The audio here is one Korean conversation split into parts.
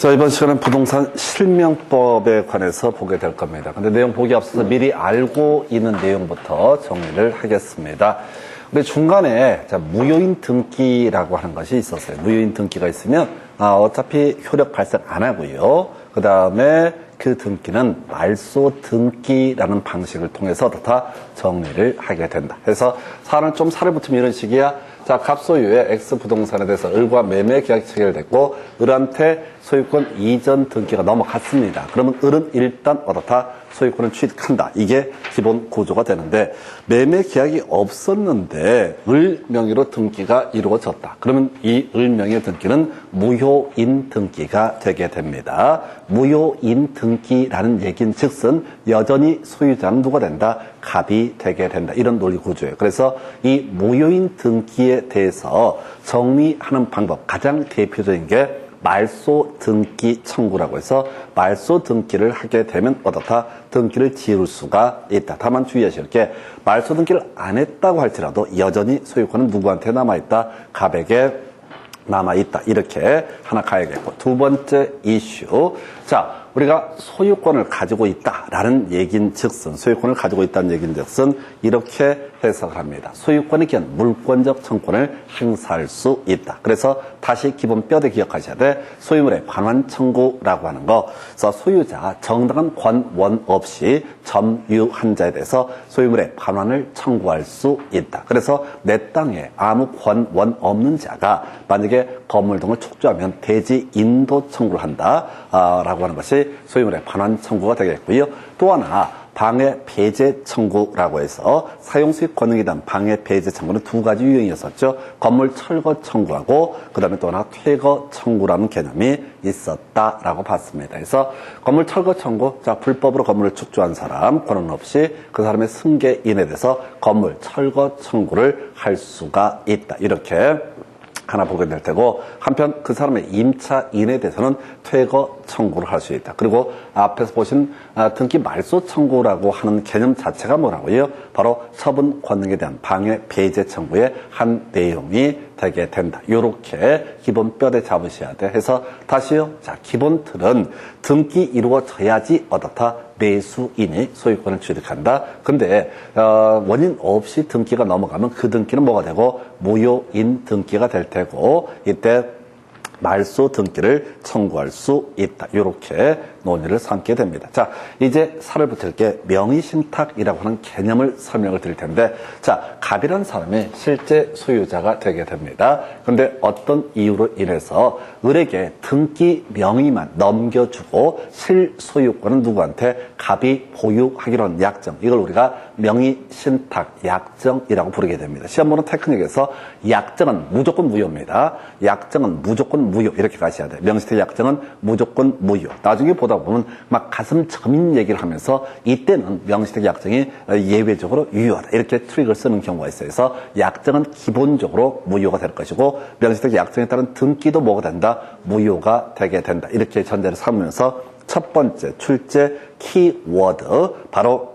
자, 이번 시간은 부동산 실명법에 관해서 보게 될 겁니다. 근데 내용 보기 앞서서 미리 알고 있는 내용부터 정리를 하겠습니다. 우리 중간에 무효인 등기라고 하는 것이 있었어요. 무효인 등기가 있으면 어차피 효력 발생 안 하고요. 그 다음에 그 등기는 말소 등기라는 방식을 통해서 다 정리를 하게 된다. 그래서 사안을 좀 살을 붙이면 이런 식이야. 자, 갑소유의 X 부동산에 대해서 을과 매매 계약이 체결됐고 을한테 소유권 이전 등기가 넘어갔습니다. 그러면 을은 일단 어떻다? 소유권을 취득한다. 이게 기본 구조가 되는데 매매 계약이 없었는데 을 명의로 등기가 이루어졌다. 그러면 이 을 명의의 등기는 무효인 등기가 되게 됩니다. 무효인 등기라는 얘기는 즉슨 여전히 소유자는 누가 된다? 갑이 되게 된다. 이런 논리 구조예요. 그래서 이 무효인 등기에 대해서 정리하는 방법, 가장 대표적인 게 말소 등기 청구라고 해서 말소 등기를 하게 되면 어떻다? 등기를 지울 수가 있다. 다만 주의하실 게 말소 등기를 안 했다고 할지라도 여전히 소유권은 누구한테 남아있다? 갑에게 남아있다. 이렇게 하나 가야겠고, 두 번째 이슈. 자, 우리가 소유권을 가지고 있다라는 얘기인 즉슨, 소유권을 가지고 있다는 얘기인 즉슨 이렇게 해석을 합니다. 소유권이 기한 물권적 청구권을 행사할 수 있다. 그래서 다시 기본 뼈대 기억하셔야 돼. 소유물의 반환 청구라고 하는 거. 그래서 소유자 정당한 권원 없이 점유한 자에 대해서 소유물의 반환을 청구할 수 있다. 그래서 내 땅에 아무 권원 없는 자가 만약에 건물 등을 촉조하면 대지 인도 청구를 한다 라고 하는 것이 소유물의 반환 청구가 되겠고요. 또 하나 방해 배제 청구라고 해서 사용수익 권능에 대한 방해 배제 청구는 두 가지 유형이었었죠. 건물 철거 청구하고 그다음에 또 하나 퇴거 청구라는 개념이 있었다라고 봤습니다. 그래서 건물 철거 청구, 자, 불법으로 건물을 축조한 사람 권한 없이 그 사람의 승계인에 대해서 건물 철거 청구를 할 수가 있다. 이렇게 하나 보게 될 테고, 한편 그 사람의 임차인에 대해서는 퇴거 청구를 할 수 있다. 그리고 앞에서 보신 등기 말소 청구라고 하는 개념 자체가 뭐라고요? 바로 처분 권능에 대한 방해 배제 청구의 한 내용이 되게 된다. 요렇게 기본 뼈대 잡으셔야 돼. 해서 다시요. 자, 기본 틀은 등기 이루어져야지 어떻다? 매수인이 소유권을 취득한다. 근데 원인 없이 등기가 넘어가면 그 등기는 뭐가 되고 무효인 등기가 될 테고, 이때 말소 등기를 청구할 수 있다. 이렇게 논의를 삼게 됩니다. 자, 이제 살을 붙일 게 명의신탁이라고 하는 개념을 설명을 드릴 텐데, 자, 갑이라는 사람이 실제 소유자가 되게 됩니다. 그런데 어떤 이유로 인해서 을에게 등기 명의만 넘겨주고 실소유권은 누구한테? 갑이 보유하기로 한 약정, 이걸 우리가 명의신탁 약정이라고 부르게 됩니다. 시험 보는 테크닉에서 약정은 무조건 무효입니다. 약정은 무조건 무효, 이렇게 가셔야 돼요. 명의신탁 약정은 무조건 무효. 나중에 보다 보면 막 가슴 저민 얘기를 하면서 이때는 명의신탁 약정이 예외적으로 유효하다, 이렇게 트릭을 쓰는 경우가 있어요. 그래서 약정은 기본적으로 무효가 될 것이고, 명의신탁 약정에 따른 등기도 뭐가 된다? 무효가 되게 된다. 이렇게 전제를 삼으면서 첫 번째 출제 키워드, 바로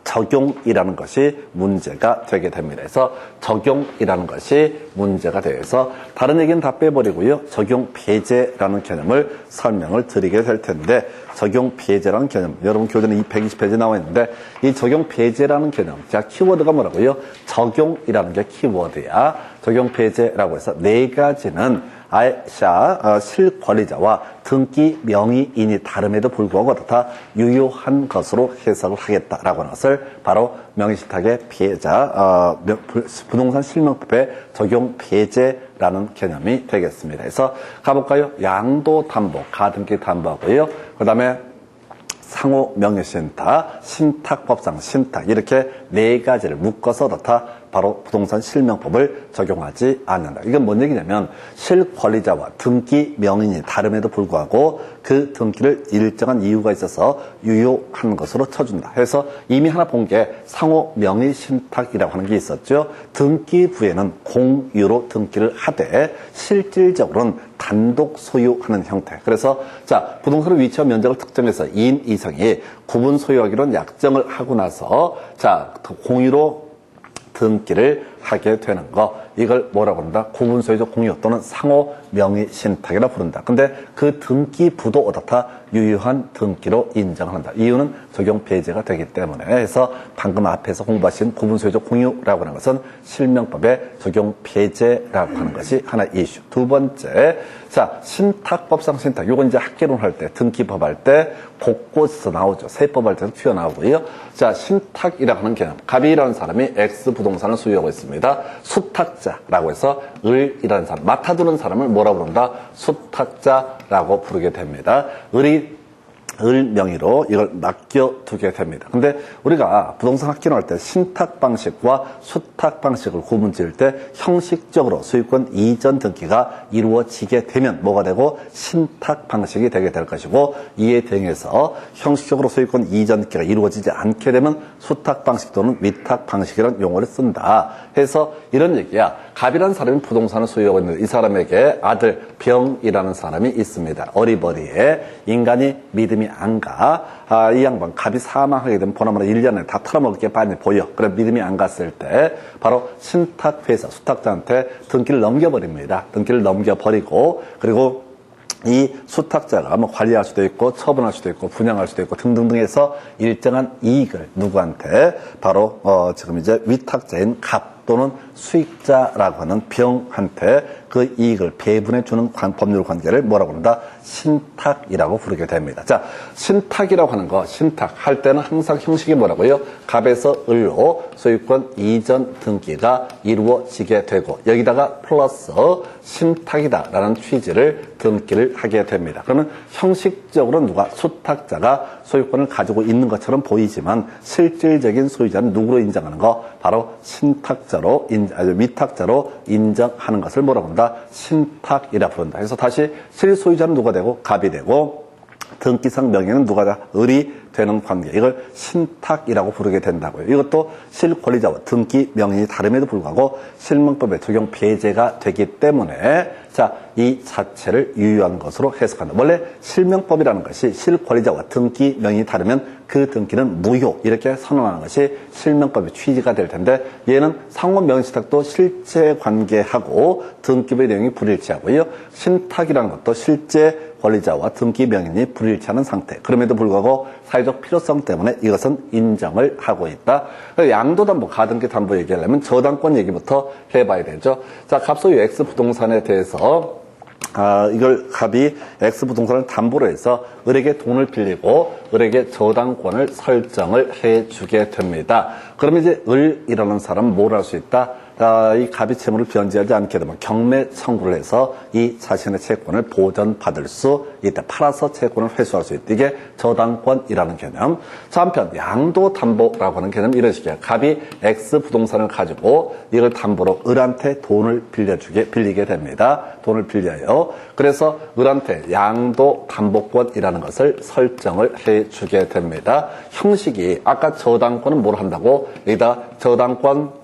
적용이라는 것이 문제가 되게 됩니다. 그래서 적용이라는 것이 문제가 되어서 다른 얘기는 다 빼버리고요. 적용 배제라는 개념을 설명을 드리게 될 텐데, 적용 배제라는 개념, 여러분 교재는 120페이지 나와 있는데, 이 적용 배제라는 개념, 자, 키워드가 뭐라고요? 적용이라는 게 키워드야. 적용 배제라고 해서 네 가지는 실권리자와 등기 명의인이 다름에도 불구하고 어떻다? 유효한 것으로 해석을 하겠다라고 하는 것을 바로 명의신탁의 피해자, 부동산 실명법의 적용 배제라는 개념이 되겠습니다. 그래서 가볼까요? 양도담보, 가등기 담보하고요. 그 다음에 상호 명의신탁, 신탁법상 신탁, 이렇게 네 가지를 묶어서 어떻다? 바로 부동산 실명법을 적용하지 않는다. 이건 뭔 얘기냐면 실권리자와 등기 명의인이 다름에도 불구하고 그 등기를 일정한 이유가 있어서 유효한 것으로 쳐준다. 그래서 이미 하나 본 게 상호 명의신탁이라고 하는 게 있었죠. 등기부에는 공유로 등기를 하되 실질적으로는 단독 소유하는 형태. 그래서 자, 부동산의 위치와 면적을 특정해서 2인 이상이 구분 소유하기로 약정을 하고 나서 자, 공유로 등기를 하게 되는 거, 이걸 뭐라고 부른다? 구분소유적 공유 또는 상호 명의 신탁이라 부른다. 근데 그 등기부도 어떻다? 유효한 등기로 인정한다. 이유는 적용 폐지가 되기 때문에. 해서 방금 앞에서 공부하신 구분소유적 공유라고 하는 것은 실명법의 적용 폐지라고 하는 것이 하나의 이슈. 두 번째, 자, 신탁법상 신탁. 요건 이제 학개론 할 때, 등기법 할 때 곳곳에서 나오죠. 세법 할 때도 튀어나오고요. 자, 신탁이라고 하는 개념. 갑이라는 사람이 X 부동산을 소유하고 있습니다. 수탁자라고 해서 을이라는 사람, 맡아두는 사람을 뭐라고 부른다? 수탁자라고 부르게 됩니다. 을 명의로 이걸 맡겨두게 됩니다. 근데 우리가 부동산 학기로 할 때 신탁 방식과 수탁 방식을 구분 지을 때 형식적으로 소유권 이전 등기가 이루어지게 되면 뭐가 되고 신탁 방식이 되게 될 것이고, 이에 대응해서 형식적으로 소유권 이전 등기가 이루어지지 않게 되면 수탁 방식 또는 위탁 방식이라는 용어를 쓴다. 해서 이런 얘기야. 갑이라는 사람이 부동산을 소유하고 있는데 이 사람에게 아들 병이라는 사람이 있습니다. 어리버리에 인간이 믿음이 안 가. 이 양반 갑이 사망하게 되면 보나마나 1년에 다 털어먹을 게 많이 보여. 그래 믿음이 안 갔을 때 바로 신탁회사 수탁자한테 등기를 넘겨버립니다. 등기를 넘겨버리고, 그리고 이 수탁자가 뭐 관리할 수도 있고 처분할 수도 있고 분양할 수도 있고 등등등 해서 일정한 이익을 누구한테? 바로 지금 이제 위탁자인 갑 또는 수익자라고 하는 병한테 그 이익을 배분해 주는 법률 관계를 뭐라고 한다? 신탁이라고 부르게 됩니다. 자, 신탁이라고 하는 거, 신탁 할 때는 항상 형식이 뭐라고요? 갑에서 을로 소유권 이전 등기가 이루어지게 되고, 여기다가 플러스 신탁이다라는 취지를 등기를 하게 됩니다. 그러면 형식적으로 누가 수탁자가 소유권을 가지고 있는 것처럼 보이지만 실질적인 소유자는 누구로 인정하는 거? 바로 신탁자로 위탁자로 인정하는 것을 뭐라고 한다? 신탁이라 부른다. 그래서 다시 실소유자는 누가 되고? 갑이 되고, 등기상 명예는 누가 다? 을이 되는 관계. 이걸 신탁이라고 부르게 된다고요. 이것도 실권리자와 등기 명예이 다름에도 불구하고 실명법에 적용 배제가 되기 때문에, 자, 이 자체를 유효한 것으로 해석한다. 원래 실명법이라는 것이 실권리자와 등기 명예이 다르면 그 등기는 무효, 이렇게 선언하는 것이 실명법의 취지가 될 텐데, 얘는 상호 명의신탁도 실제 관계하고 등기부의 내용이 불일치하고요. 신탁이라는 것도 실제 권리자와 등기 명인이 불일치하는 상태. 그럼에도 불구하고 사회적 필요성 때문에 이것은 인정을 하고 있다. 양도담보, 가등기 담보 얘기하려면 저당권 얘기부터 해봐야 되죠. 자, 갑소유 X 부동산에 대해서 이걸 갑이 X 부동산을 담보로 해서 을에게 돈을 빌리고 을에게 저당권을 설정을 해주게 됩니다. 그러면 이제 을이라는 사람은 뭘 할 수 있다? 이 갑이 채무를 변제하지 않게 되면 경매 청구를 해서 이 자신의 채권을 보전받을 수 있다. 팔아서 채권을 회수할 수 있다. 이게 저당권이라는 개념. 자, 한편 양도담보라고 하는 개념 이런 식이야. 갑이 X 부동산을 가지고 이걸 담보로 을한테 돈을 빌리게 됩니다. 돈을 빌려요. 그래서 을한테 양도담보권이라는 것을 설정을 해주게 됩니다. 형식이 아까 저당권은 뭘 한다고? 여기다 저당권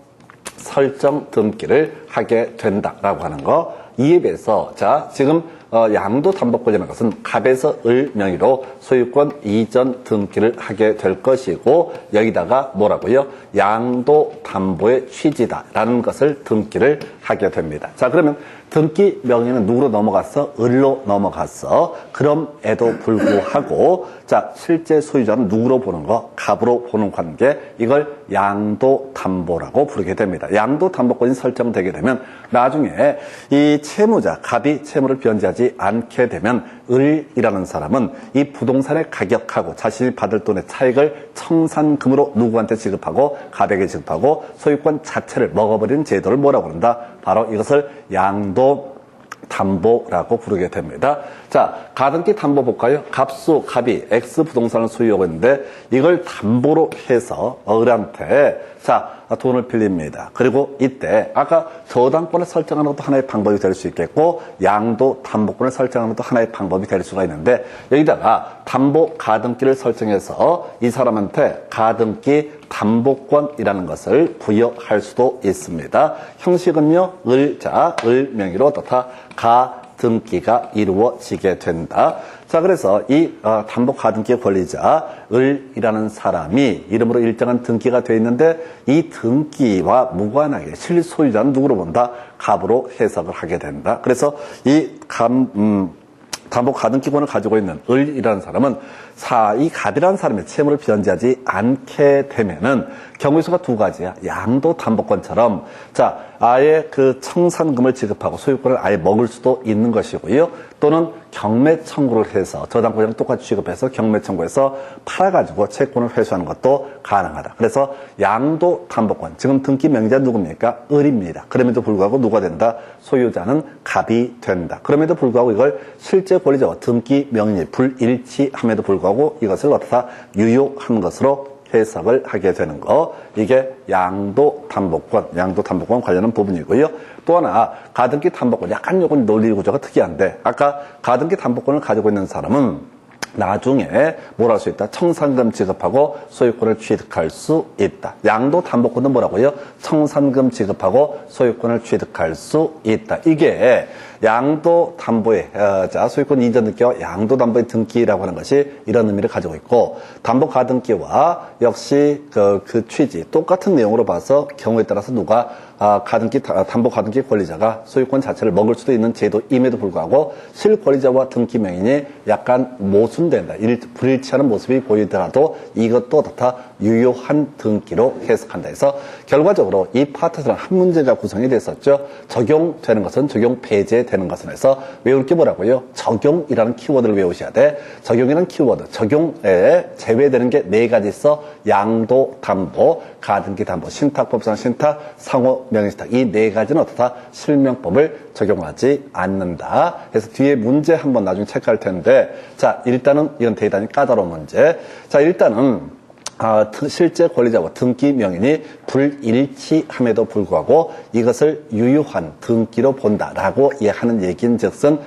설정 등기를 하게 된다라고 하는 거. 이에 비해서 자, 지금 양도담보권이라는 것은 갑에서 을 명의로 소유권 이전 등기를 하게 될 것이고, 여기다가 뭐라고요? 양도담보의 취지다라는 것을 등기를 하게 됩니다. 자, 그러면 등기 명의는 누구로 넘어갔어? 을로 넘어갔어. 그럼에도 불구하고, 자, 실제 소유자는 누구로 보는 거? 갑으로 보는 관계. 이걸 양도담보라고 부르게 됩니다. 양도담보권이 설정되게 되면 나중에 이 채무자, 갑이 채무를 변제하지 않게 되면 을이라는 사람은 이 부동산의 가격하고 자신이 받을 돈의 차익을 청산금으로 누구한테 지급하고? 갑에게 지급하고 소유권 자체를 먹어버리는 제도를 뭐라고 그런다? 바로 이것을 양도담보라고 부르게 됩니다. 자, 가등기 담보 볼까요? 갑이 X 부동산을 소유하고 있는데 이걸 담보로 해서 을한테 자, 돈을 빌립니다. 그리고 이때 아까 저당권을 설정하는 것도 하나의 방법이 될 수 있겠고 양도담보권을 설정하는 것도 하나의 방법이 될 수가 있는데, 여기다가 담보 가등기를 설정해서 이 사람한테 가등기 담보권이라는 것을 부여할 수도 있습니다. 형식은요, 을 명의로 어떻다? 등기가 이루어지게 된다. 자, 그래서 이 담보 가등기의 권리자 을이라는 사람이 이름으로 일정한 등기가 되어 있는데 이 등기와 무관하게 실소유자는 누구로 본다? 갑으로 해석을 하게 된다. 그래서 이 담보 가등기권을 가지고 있는 을이라는 사람은 이 갑이라는 사람의 채무를 변제하지 않게 되면은 경우의 수가 두 가지야. 양도 담보권처럼 자 아예 그 청산금을 지급하고 소유권을 아예 먹을 수도 있는 것이고요. 또는 경매 청구를 해서 저당권이랑 똑같이 취급해서 경매 청구해서 팔아가지고 채권을 회수하는 것도 가능하다. 그래서 양도 담보권, 지금 등기 명의자 누굽니까? 을입니다. 그럼에도 불구하고 누가 된다? 소유자는 갑이 된다. 그럼에도 불구하고 이걸 실제 권리자와 등기 명의 불일치함에도 불구하고 이것을 어떻다 유효한 것으로 해석을 하게 되는 거. 이게 양도 담보권 관련한 부분이고요. 또 하나 가등기 담보권, 약간 요건 논리 구조가 특이한데 아까 가등기 담보권을 가지고 있는 사람은 나중에 뭘 할 수 있다? 청산금 지급하고 소유권을 취득할 수 있다. 양도 담보권은 뭐라고요? 청산금 지급하고 소유권을 취득할 수 있다. 이게 양도 담보의 소유권 이전 등기와 양도 담보의 등기라고 하는 것이 이런 의미를 가지고 있고 담보 가등기와 역시 그 취지 똑같은 내용으로 봐서 경우에 따라서 누가 담보 가등기 권리자가 소유권 자체를 먹을 수도 있는 제도임에도 불구하고 실권리자와 등기 명인이 약간 모순된다. 불일치하는 모습이 보이더라도 이것도 어떻다 유효한 등기로 해석한다 해서 결과적으로 이 파트에서는 한 문제가 구성이 됐었죠. 적용되는 것은 적용 배제되는 것은 해서 외울 게 뭐라고요? 적용이라는 키워드를 외우셔야 돼. 적용이라는 키워드, 적용에 제외되는 게 네 가지 있어. 양도 담보, 가등기 담보, 신탁법상 신탁, 상호 명의신탁. 이 네 가지는 어떻다? 실명법을 적용하지 않는다. 그래서 뒤에 문제 한번 나중에 체크할 텐데 자 일단은 이건 대단히 까다로운 문제. 자 일단은 실제 권리자와 등기 명인이 불일치함에도 불구하고 이것을 유효한 등기로 본다라고 하는 얘기인즉슨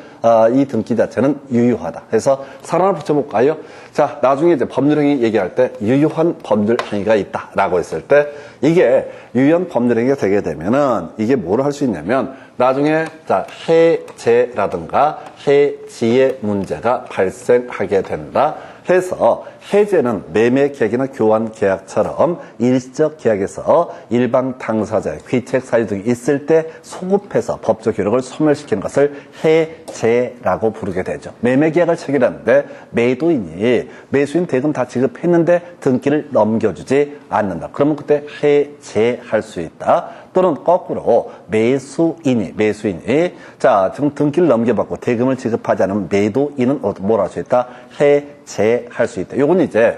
이 등기 자체는 유효하다. 그래서 살 하나 붙여볼까요? 자, 나중에 이제 법률행위 얘기할 때 유효한 법률행위가 있다라고 했을 때 이게 유효한 법률행위가 되게 되면은 이게 뭐를 할 수 있냐면 나중에 자 해제라든가 해지의 문제가 발생하게 된다. 해서 해제는 매매 계약이나 교환 계약처럼 일시적 계약에서 일반 당사자의 귀책 사유 등이 있을 때 소급해서 법적 효력을 소멸시키는 것을 해제라고 부르게 되죠. 매매 계약을 체결하는데 매도인이 매수인 대금 다 지급했는데 등기를 넘겨주지 않는다. 그러면 그때 해제할 수 있다. 또는 거꾸로 매수인이 자 지금 등기를 넘겨받고 대금을 지급하지 않으면 매도인은 뭘 할 수 있다? 해제할 수 있다. 요건 이제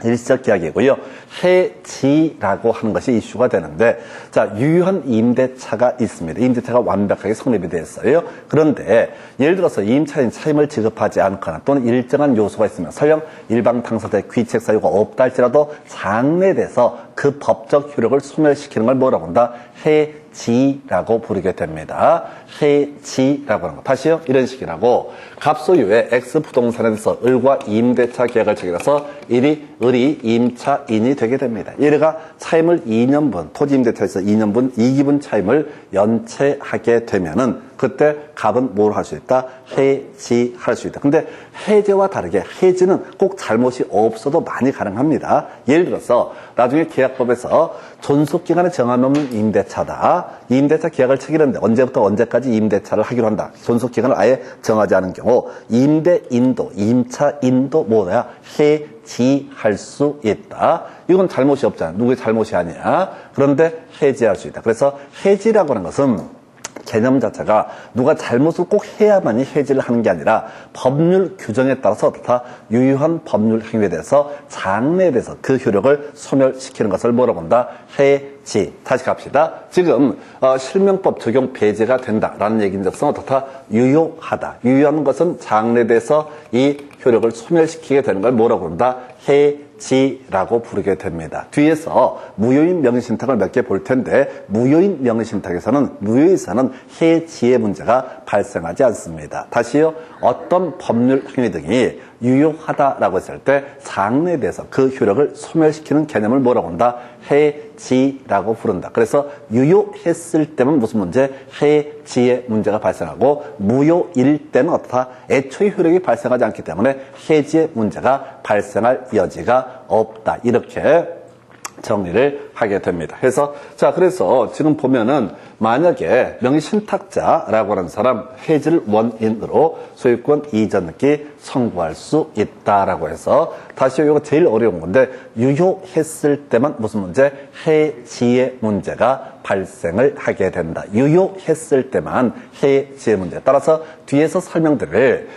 일시적 계약이고요. 해지라고 하는 것이 이슈가 되는데 자 유효한 임대차가 있습니다. 임대차가 완벽하게 성립이 됐어요. 그런데 예를 들어서 임차인 차임을 지급하지 않거나 또는 일정한 요소가 있으면 설령 일반 당사자의 귀책 사유가 없다 할지라도 장래돼서 그 법적 효력을 소멸시키는 걸 뭐라고 한다? 해지라고 부르게 됩니다. 해지라고 하는 거. 다시요. 이런 식이라고 갑소유의 X 부동산에서 을과 임대차 계약을 체결해서 을이 임차인이 되게 됩니다. 얘가 차임을 2년분, 토지 임대차에서 2년분, 2기분 차임을 연체하게 되면은 그때 갑은 뭘 할 수 있다? 해지할 수 있다. 근데 해제와 다르게 해지는 꼭 잘못이 없어도 많이 가능합니다. 예를 들어서 나중에 계약법에서 존속기간을 정해놓은 임대차다. 임대차 계약을 체결했는데 언제부터 언제까지 임대차를 하기로 한다. 존속기간을 아예 정하지 않은 경우 임대인도, 임차인도 뭐야? 해지할 수 있다. 이건 잘못이 없잖아. 누구의 잘못이 아니야. 그런데 해지할 수 있다. 그래서 해지라고 하는 것은 개념 자체가 누가 잘못을 꼭 해야만이 해지를 하는 게 아니라 법률 규정에 따라서 어떻다 유효한 법률 행위에 대해서 장래에 대해서 그 효력을 소멸시키는 것을 뭐라고 한다? 해지. 다시 갑시다. 지금 실명법 적용 배제가 된다라는 얘기인즉슨 어떻다? 유효하다. 유효한 것은 장래에 대해서 이 효력을 소멸시키게 되는 걸 뭐라고 한다? 해지라고 부르게 됩니다. 뒤에서 무효인 명의신탁을 몇 개 볼 텐데 무효인 명의신탁에서는 무효에서는 해지의 문제가 발생하지 않습니다. 다시요. 어떤 법률 행위 등이 유효하다라고 했을 때 상례에 대해서 그 효력을 소멸시키는 개념을 뭐라고 한다? 해지라고 부른다. 그래서 유효했을 때만 무슨 문제? 해지의 문제가 발생하고 무효일 때는 어떻다? 애초에 효력이 발생하지 않기 때문에 해지의 문제가 발생할 여지가 없다. 이렇게 정리를 하게 됩니다. 그래서 지금 보면은 만약에 명의신탁자라고 하는 사람 해지를 원인으로 소유권 이전기 선고할 수 있다라고 해서 다시 이거 제일 어려운 건데 유효했을 때만 무슨 문제? 해지의 문제가 발생을 하게 된다. 유효했을 때만 해지의 문제. 따라서 뒤에서 설명들을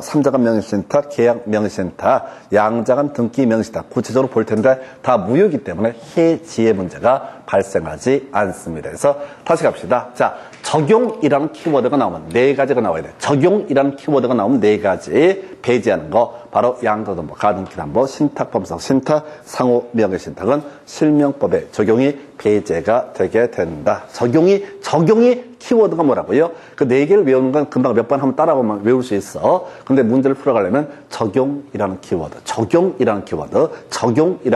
삼자간 명의신탁, 계약 명의신탁, 양자간 등기 명의신탁 구체적으로 볼 텐데 다 무효이기 때문에 해지의 문제가 발생하지 않습니다. 그래서 다시 갑시다. 자, 적용이라는 키워드가 나오면 네 가지가 나와야 돼. 적용이라는 키워드가 나오면 네 가지 배제하는 거 바로 양도담보, 가등기담보, 신탁법상 신탁, 상호 명의신탁은 실명법의 적용이 배제가 되게 된다. 적용이 키워드가 뭐라고요? 그 네 개를 외우는 건 금방 몇 번 한번 따라보면 외울 수 있어. 근데 문제를 풀어가려면 적용이라는 키워드, 적용이라고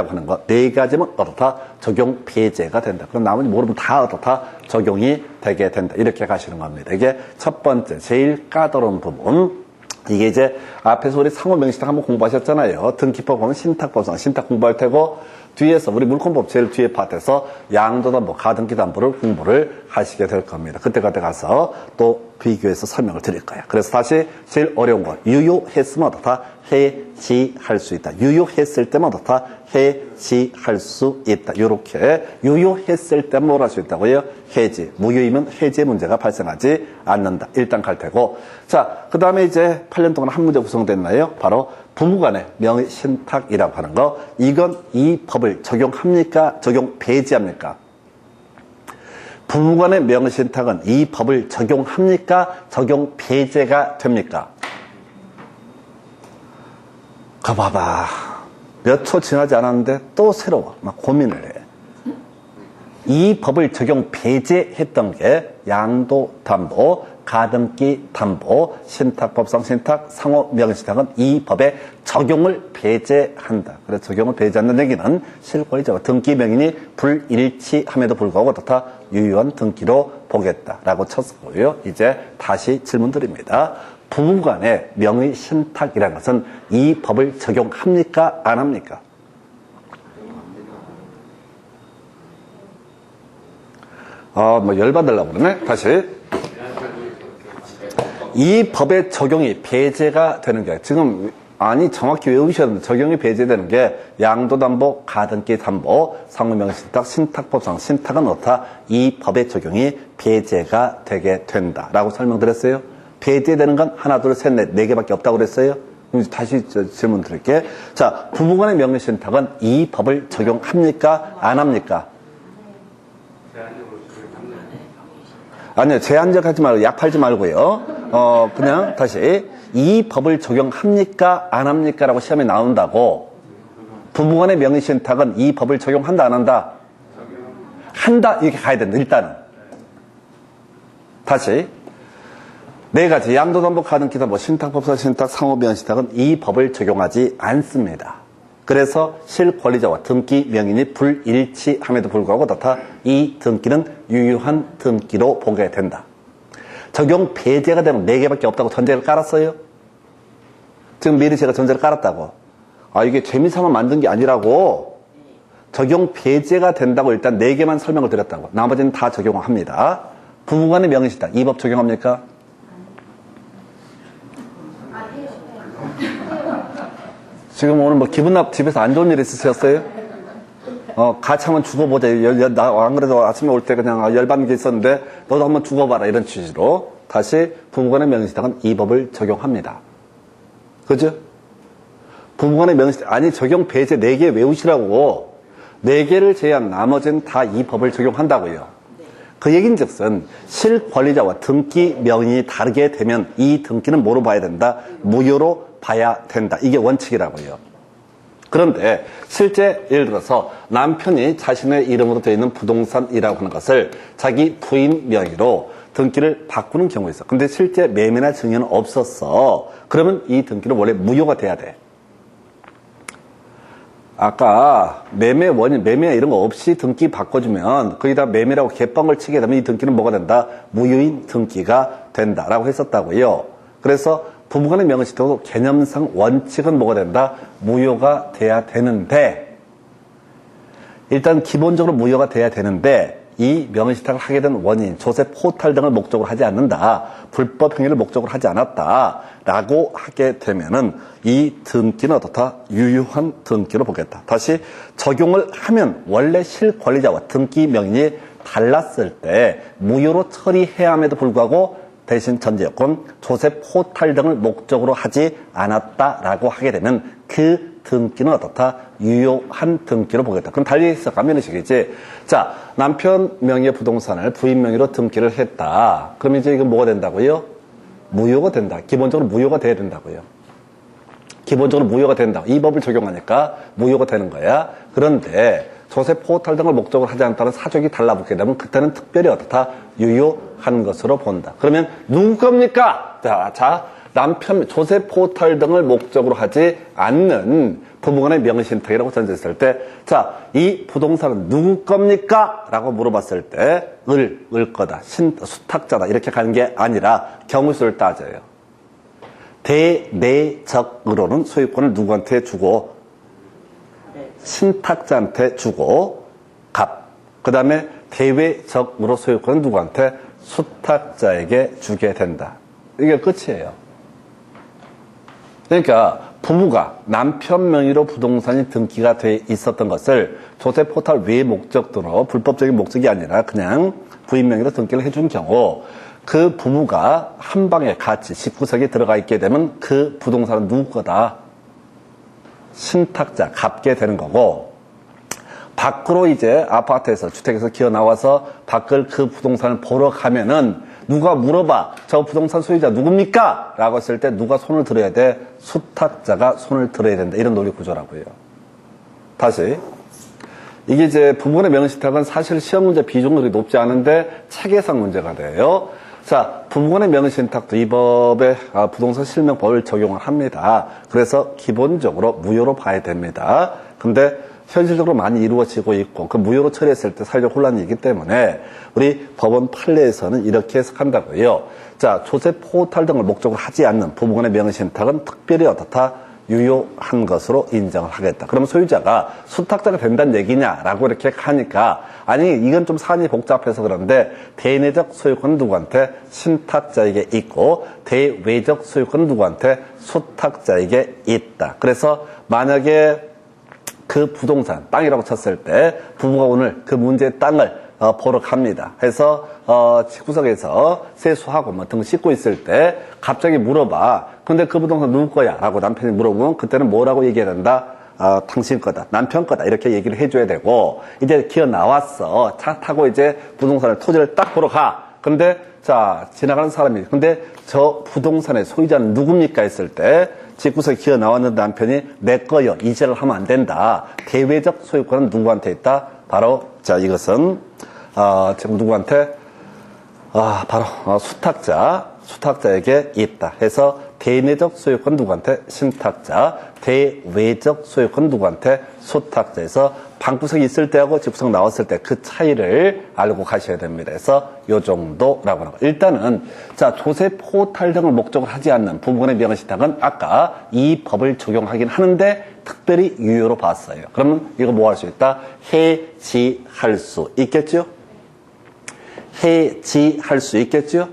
하는 거 네 가지면 어떻다? 적용 배제가 된다. 그럼 나머지 모르면 다 어떻다? 적용이 되게 된다. 이렇게 가시는 겁니다. 이게 첫 번째, 제일 까다로운 부분. 이게 이제 앞에서 우리 상호명의신탁 한번 공부하셨잖아요. 등기법 보면 신탁법상 신탁 공부할 테고 뒤에서 우리 물권법 제일 뒤에 파트에서 양도담보, 가등기담보를 공부를 하시게 될 겁니다. 그때 가서 또 비교해서 설명을 드릴 거예요. 그래서 다시 제일 어려운 건 유효했으면 어떻다? 해지할 수 있다. 유효했을 때만 어떻다? 해지할 수 있다. 이렇게 유효했을 때만 뭘 할 수 있다고요? 해지. 무효이면 해지의 문제가 발생하지 않는다. 일단 갈 테고. 자, 그 다음에 이제 8년 동안 한 문제 구성됐나요? 바로 부부간의 명의신탁이라고 하는 거. 이건 이 법을 적용합니까? 적용 배제합니까? 부부간의 명의신탁은 이 법을 적용합니까? 적용 배제가 됩니까? 가 봐봐. 몇 초 지나지 않았는데 또 새로워. 막 고민을 해. 이 법을 적용 배제했던 게 양도담보, 가등기담보, 신탁법상 신탁, 상호 명의신탁은 이 법의 적용을 배제한다. 그래서 적용을 배제한다는 얘기는 실권이죠. 등기 명인이 불일치함에도 불구하고 어떻다? 유효한 등기로 보겠다라고 쳤고요. 이제 다시 질문 드립니다. 부부간의 명의신탁이라는 것은 이 법을 적용합니까? 안 합니까? 열받으려고 그러네. 다시. 이 법의 적용이 배제가 되는 게 지금 정확히 외우셔야 됩니다. 적용이 배제되는 게 양도담보, 가등기담보, 상호명의신탁, 신탁법상 신탁은 어떻다? 이 법의 적용이 배제가 되게 된다라고 설명드렸어요. 배제되는 건 하나, 둘, 셋, 넷, 네 개밖에 없다고 그랬어요. 그럼 다시 질문 드릴게요. 자, 부부간의 명의신탁은 이 법을 적용합니까? 안 합니까? 아니요, 제한적 하지 말고, 약 팔지 말고요. 그냥 다시. 이 법을 적용합니까? 안 합니까? 라고 시험에 나온다고. 부부간의 명의신탁은 이 법을 적용한다, 안 한다? 한다, 이렇게 가야 된다, 일단은. 다시. 네 가지. 양도담보, 가등기담보, 신탁법상 신탁, 상호명의신탁은 이 법을 적용하지 않습니다. 그래서 실권리자와 등기 명인이 불일치함에도 불구하고 어떻다? 이 등기는 유효한 등기로 보게 된다. 적용 배제가 되면 4개밖에 없다고 전제를 깔았어요? 지금 미리 제가 전제를 깔았다고. 이게 재미삼아 만든 게 아니라고. 적용 배제가 된다고 일단 4개만 설명을 드렸다고. 나머지는 다 적용합니다. 부부간의 명의신탁, 이 법 적용합니까? 지금 오늘 기분 집에서 안 좋은 일 있으셨어요? 같이 한번 죽어보자. 안 그래도 아침에 올 때 그냥 열받는 게 있었는데, 너도 한번 죽어봐라. 이런 취지로. 다시, 부부간의 명의신탁은 이 법을 적용합니다. 그죠? 부부간의 명의신탁, 적용 배제 4개 외우시라고. 4개를 제외한 나머지는 다 이 법을 적용한다고요. 그 얘기인 즉슨, 실권리자와 등기 명인이 다르게 되면 이 등기는 뭐로 봐야 된다? 무효로 봐야 된다. 이게 원칙이라고요. 그런데 실제 예를 들어서 남편이 자신의 이름으로 되어 있는 부동산이라고 하는 것을 자기 부인 명의로 등기를 바꾸는 경우가 있어. 근데 실제 매매나 증여는 없었어. 그러면 이 등기는 원래 무효가 돼야 돼. 아까 매매 원인, 매매 이런 거 없이 등기 바꿔주면 거기다 매매라고 개뻥을 치게 되면 이 등기는 뭐가 된다? 무효인 등기가 된다라고 했었다고요. 그래서 부부간의 명의신탁도 개념상 원칙은 뭐가 된다? 무효가 돼야 되는데, 일단 기본적으로 무효가 돼야 되는데 이 명의신탁을 하게 된 원인, 조세 포탈 등을 목적으로 하지 않는다, 불법 행위를 목적으로 하지 않았다라고 하게 되면은 이 등기는 어떻다? 유효한 등기로 보겠다. 다시 적용을 하면 원래 실권리자와 등기 명인이 달랐을 때 무효로 처리해야 함에도 불구하고 대신 전제 요건 조세 포탈 등을 목적으로 하지 않았다라고 하게 되면 그 등기는 어떻다? 유효한 등기로 보겠다. 그럼 달리 해석하면 이런 식이지. 자, 남편 명의의 부동산을 부인 명의로 등기를 했다. 그럼 이제 이건 뭐가 된다고요? 무효가 된다. 기본적으로 무효가 돼야 된다고요. 기본적으로 무효가 된다. 이 법을 적용하니까 무효가 되는 거야. 그런데 조세 포탈 등을 목적으로 하지 않았다는 사족이 달라붙게 되면 그때는 특별히 어떻다? 유효한 것으로 본다. 그러면 누구 겁니까? 자, 남편 조세 포탈 등을 목적으로 하지 않는 부부간의 명의신탁이라고 전제했을 때, 자, 이 부동산은 누구 겁니까? 라고 물어봤을 때 을 거다, 수탁자다 이렇게 가는 게 아니라 경우수를 따져요. 대내적으로는 소유권을 누구한테 주고, 신탁자한테 주고, 그 다음에 대외적으로 소유권은 누구한테? 수탁자에게 주게 된다. 이게 끝이에요. 그러니까 부부가 남편 명의로 부동산이 등기가 돼 있었던 것을 조세 포탈 외의 목적으로, 불법적인 목적이 아니라 그냥 부인 명의로 등기를 해준 경우, 그 부부가 한 방에 같이 집구석에 들어가 있게 되면 그 부동산은 누구 거다? 신탁자, 갚게 되는 거고, 밖으로 이제 아파트에서, 주택에서 기어 나와서 밖을 그 부동산을 보러 가면은 누가 물어봐, 저 부동산 소유자 누굽니까? 라고 했을 때 누가 손을 들어야 돼? 수탁자가 손을 들어야 된다. 이런 논리 구조라고요. 다시, 이게 이제 부부간의 명의신탁은 사실 시험 문제 비중률이 높지 않은데 체계상 문제가 돼요. 자, 부부간의 명의신탁도 이 법에 부동산 실명법을 적용을 합니다. 그래서 기본적으로 무효로 봐야 됩니다. 근데 현실적으로 많이 이루어지고 있고, 그 무효로 처리했을 때 사회적 혼란이 있기 때문에 우리 법원 판례에서는 이렇게 해석한다고요. 자, 조세 포탈 등을 목적으로 하지 않는 부부간의 명의신탁은 특별히 어떻다? 유효한 것으로 인정을 하겠다. 그러면 소유자가 수탁자가 된다는 얘기냐라고 이렇게 하니까, 아니 이건 좀 사안이 복잡해서 그런데 대내적 소유권은 누구한테? 신탁자에게 있고, 대외적 소유권은 누구한테? 수탁자에게 있다. 그래서 만약에 그 부동산, 땅이라고 쳤을 때 부부가 오늘 그 문제의 땅을 보러 갑니다. 해서 집구석에서 세수하고 뭐 등 씻고 있을 때 갑자기 물어봐. 근데 그 부동산 누구 거야? 라고 남편이 물어보면 그때는 뭐라고 얘기해야 된다? 당신 거다, 남편 거다 이렇게 얘기를 해줘야 되고, 이제 기어 나왔어. 차 타고 이제 부동산을, 토지를 딱 보러 가. 근데 자, 지나가는 사람이, 근데 저 부동산의 소유자는 누굽니까? 했을 때 집구석에 기어 나왔는 남편이 내 거요, 이제를 하면 안 된다. 대외적 소유권은 누구한테 있다? 바로, 자, 이것은 지금 누구한테? 바로 수탁자에게 있다. 해서 대내적 소유권 누구한테? 신탁자. 대외적 소유권 누구한테? 수탁자에서 방구석에 있을 때하고 집구석 나왔을 때 그 차이를 알고 가셔야 됩니다. 그래서 요 정도라고 하는 거. 일단은 자, 조세 포탈 등을 목적으로 하지 않는 부부간의 명의신탁은 아까 이 법을 적용하긴 하는데 특별히 유효로 봤어요. 그러면 이거 뭐 할 수 있다? 해지할 수 있겠죠? 해지할 수 있겠죠?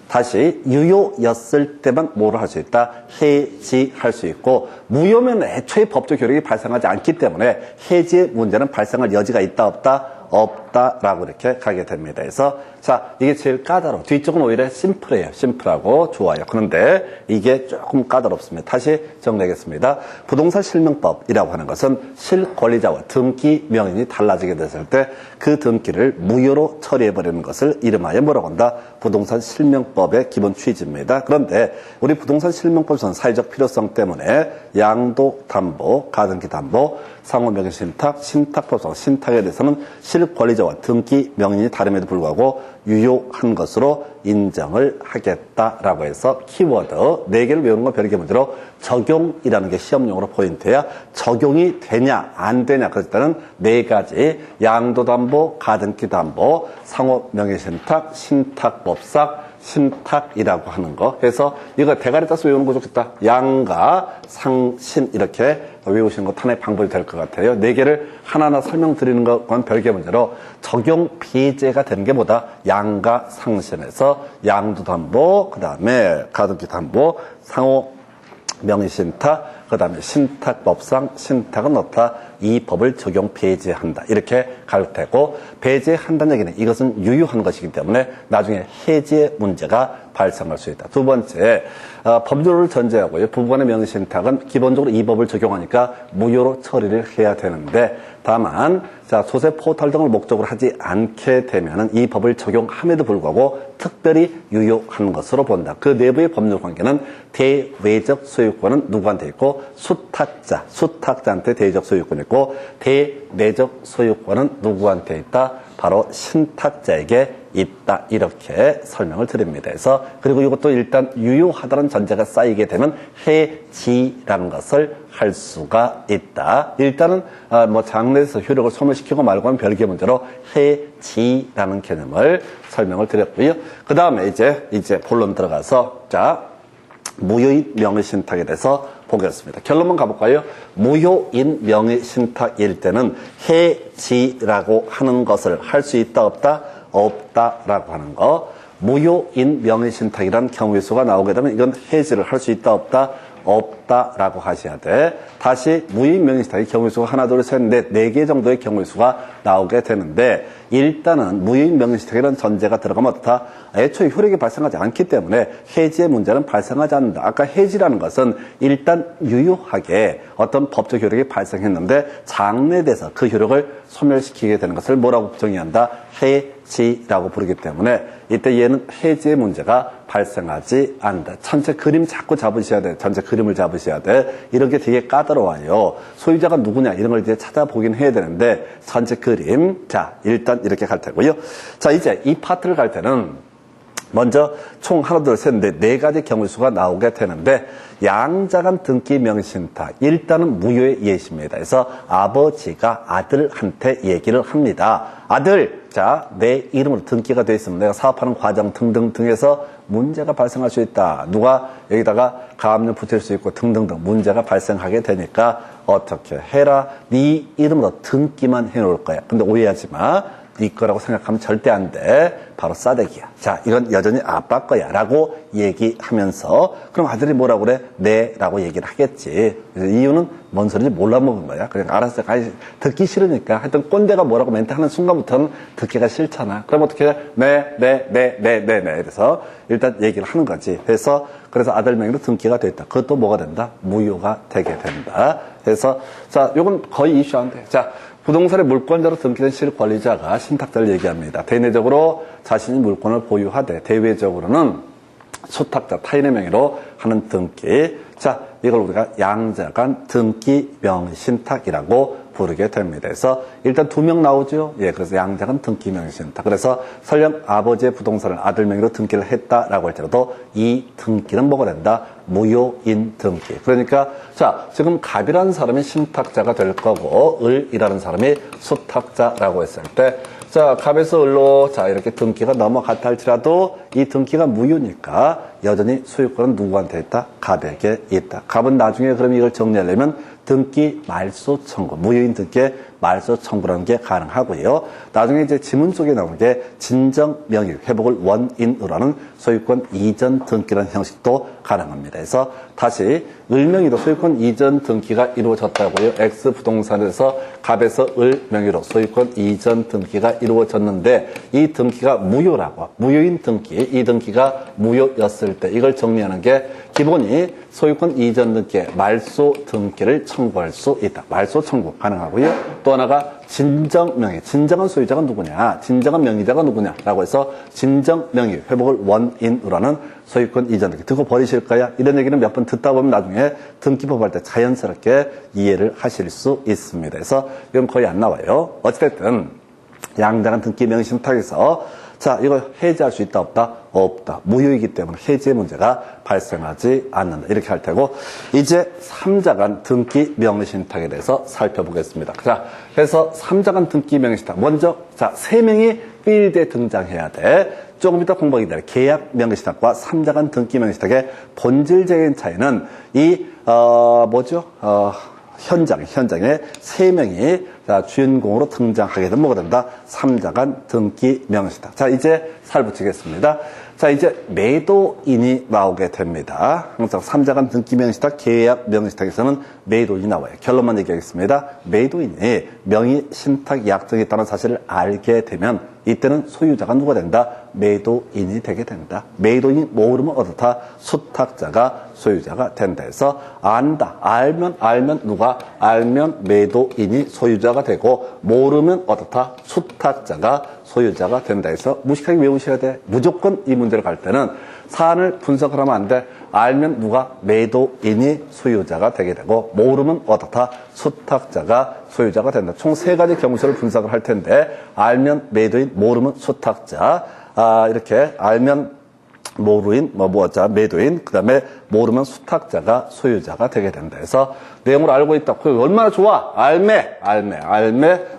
다시, 유효였을 때만 뭐를 할 수 있다? 해지할 수 있고, 무효면 애초에 법적 효력이 발생하지 않기 때문에 해지의 문제는 발생할 여지가 있다, 없다? 없다라고 이렇게 가게 됩니다. 그래서 자, 이게 제일 까다로워. 뒤쪽은 오히려 심플해요. 심플하고 좋아요. 그런데 이게 조금 까다롭습니다. 다시 정리하겠습니다. 부동산 실명법이라고 하는 것은 실권리자와 등기 명인이 달라지게 됐을 때 그 등기를 무효로 처리해버리는 것을 이름하여 뭐라고 한다? 부동산 실명법의 기본 취지입니다. 그런데 우리 부동산 실명법에서는 사회적 필요성 때문에 양도 담보, 가등기 담보, 상호 명의 신탁, 신탁법상 신탁에 대해서는 실권리자와 무효와 등기 명인이 다름에도 불구하고 유효한 것으로 인정을 하겠다라고 해서 키워드 4개를 외우는 건 별개 문제로 적용이라는 게 시험용으로 포인트야. 적용이 되냐 안 되냐 그럴 때는 4가지 양도담보, 가등기담보, 상호명예신탁, 신탁법상, 신탁이라고 하는 거 해서 이거 대가리 따서 외우는 거 좋겠다. 양가, 상신 이렇게 외우시는 것 하나의 방법이 될 것 같아요. 4개를 하나하나 설명드리는 건 별개 문제로 적용 비제가 되는 게 뭐다? 양가, 상신에서 양도담보, 그 다음에 가등기담보, 상호명의신탁, 그 다음에 신탁법상 신탁은 어떻다? 이 법을 적용 배제한다. 이렇게 갈 테고 배제한다는 얘기는 이것은 유효한 것이기 때문에 나중에 해제 문제가 발생할 수 있다. 두 번째, 법률을 전제하고요. 부부간의 명의신탁은 기본적으로 이 법을 적용하니까 무효로 처리를 해야 되는데 다만 소세 포탈 등을 목적으로 하지 않게 되면은 이 법을 적용함에도 불구하고 특별히 유효한 것으로 본다. 그 내부의 법률 관계는 대외적 소유권은 누구한테 있고 수탁자한테 대외적 소유권이 있고 대내적 소유권은 누구한테 있다? 바로 신탁자에게 있다. 이렇게 설명을 드립니다. 그래서 그리고 이것도 일단 유효하다는 전제가 쌓이게 되면 해지라는 것을 할 수가 있다. 일단은 장래에서 효력을 소멸시키고 말고는 별개 문제로 해지라는 개념을 설명을 드렸고요. 그 다음에 이제 본론 들어가서 무효인 명의신탁에 대해서 보겠습니다. 결론만 가볼까요? 무효인 명의신탁일 때는 해지라고 하는 것을 할 수 있다 없다? 없다라고 하는 거. 무효인 명의신탁이라는 경우의 수가 나오게 되면 이건 해지를 할 수 있다 없다? 없다라고 하셔야 돼. 다시 무효인 명의신탁의 경우의 수가 하나, 둘, 셋, 넷, 4개 정도의 경우의 수가 나오게 되는데 일단은 무효인 명의신탁이라는 전제가 들어가면 어떻다? 애초에 효력이 발생하지 않기 때문에 해지의 문제는 발생하지 않는다. 아까 해지라는 것은 일단 유효하게 어떤 법적 효력이 발생했는데 장래돼서 그 효력을 소멸시키게 되는 것을 뭐라고 정의한다? 해지라고 부르기 때문에 이때 얘는 해지의 문제가 발생하지 않는다. 전체 그림 자꾸 잡으셔야 돼. 전체 그림을 잡으셔야 돼. 이런 게 되게 까다로워요. 소유자가 누구냐 이런 걸 이제 찾아보긴 해야 되는데 전체 그림 일단 이렇게 갈 테고요. 이제 이 파트를 갈 때는 먼저 총 하나, 둘, 셋, 넷, 4가지 경우 수가 나오게 되는데 양자간 등기 명의신탁 일단은 무효의 예시입니다. 그래서 아버지가 아들한테 얘기를 합니다. 아들, 내 이름으로 등기가 돼 있으면 내가 사업하는 과정 등등등에서 문제가 발생할 수 있다. 누가 여기다가 가압류 붙일 수 있고 등등등 문제가 발생하게 되니까 어떻게 해라. 네 이름으로 등기만 해놓을 거야. 근데 오해하지 마. 네 거라고 생각하면 절대 안 돼. 바로 싸대기야. 이건 여전히 아빠 거야. 라고 얘기하면서 그럼 아들이 뭐라고 그래? 네. 라고 얘기를 하겠지. 이유는 뭔 소리인지 몰라 먹은 거야. 그냥 알았어. 듣기 싫으니까. 하여튼 꼰대가 뭐라고 멘트 하는 순간부터는 듣기가 싫잖아. 그럼 어떻게 해? 네. 그래서 일단 얘기를 하는 거지. 그래서 아들 명의로 등기가 됐다. 그것도 뭐가 된다? 무효가 되게 된다. 그래서 요건 거의 이슈 안 돼. 부동산의 물권자로 등기된 실권리자가 신탁자를 얘기합니다. 대내적으로 자신이 물권을 보유하되 대외적으로는 수탁자 타인의 명의로 하는 등기. 이걸 우리가 양자간 등기 명의신탁이라고 부르게 됩니다. 그래서 일단 2명 나오죠. 그래서 양자간 등기 명의신탁. 그래서 설령 아버지의 부동산을 아들 명의로 등기를 했다라고 할지라도 이 등기는 뭐가 된다? 무효인 등기. 그러니까 지금 갑이라는 사람이 신탁자가 될 거고 을이라는 사람이 수탁자라고 했을 때 갑에서 을로 이렇게 등기가 넘어갔다 할지라도 이 등기가 무효니까 여전히 소유권은 누구한테 있다? 갑에게 있다. 갑은 나중에 그럼 이걸 정리하려면 등기 말소 청구, 무효인 등기의 말소 청구라는 게 가능하고요. 나중에 이제 지문 속에 나오는 게 진정 명의 회복을 원인으로 하는 소유권 이전 등기라는 형식도 가능합니다. 그래서 다시 을명의로 소유권 이전 등기가 이루어졌다고요. X 부동산에서 갑에서 을명의로 소유권 이전 등기가 이루어졌는데 이 등기가 무효라고, 무효인 등기, 이 등기가 무효였을 때 이걸 정리하는 게 기본이 소유권 이전 등기에 말소 등기를 청구할 수 있다. 말소 청구 가능하고요. 또 하나가 진정 명의, 진정한 소유자가 누구냐, 진정한 명의자가 누구냐라고 해서 진정 명의 회복을 원인으로 하는 소유권 이전 등기. 듣고 버리실 거야? 이런 얘기는 몇 번 듣다 보면 나중에 등기법 할 때 자연스럽게 이해를 하실 수 있습니다. 그래서 이건 거의 안 나와요. 어찌됐든 양자간 등기 명의신탁에서 자, 이거 해지할 수 있다, 없다? 없다. 무효이기 때문에 해지의 문제가 발생하지 않는다. 이렇게 할 테고, 이제 3자간 등기 명의신탁에 대해서 살펴보겠습니다. 자, 그래서 3자간 등기 명의신탁. 먼저, 자, 3명이 필드에 등장해야 돼. 조금 이따 공부하게 될 계약 명의신탁과 3자간 등기 명의신탁의 본질적인 차이는 현장에 3명이 주인공으로 등장하게 되면 뭐가 된다? 3자간 등기 명의신탁. 자, 이제 살 붙이겠습니다. 자, 이제 매도인이 나오게 됩니다. 항상 3자간 등기 명의신탁, 계약 명의신탁에서는 매도인이 나와요. 결론만 얘기하겠습니다. 매도인이 명의신탁 약정에 있다는 사실을 알게 되면 이때는 소유자가 누가 된다? 매도인이 되게 된다. 매도인이 모르면 어떻다? 수탁자가 소유자가 된다 해서 안다. 알면 누가? 알면 매도인이 소유자가 되고 모르면 어떻다? 수탁자가 소유자가 된다 해서 무식하게 외우셔야 돼. 무조건 이 문제를 갈 때는 사안을 분석을 하면 안 돼. 알면 누가? 매도인이 소유자가 되게 되고 모르면 어떻다? 수탁자가 소유자가 된다. 총 3가지 경우서를 분석을 할 텐데 알면 매도인, 모르면 수탁자. 이렇게 알면 매도인, 그 다음에 모르면 수탁자가 소유자가 되게 된다 해서 내용을 알고 있다. 그게 얼마나 좋아? 알매,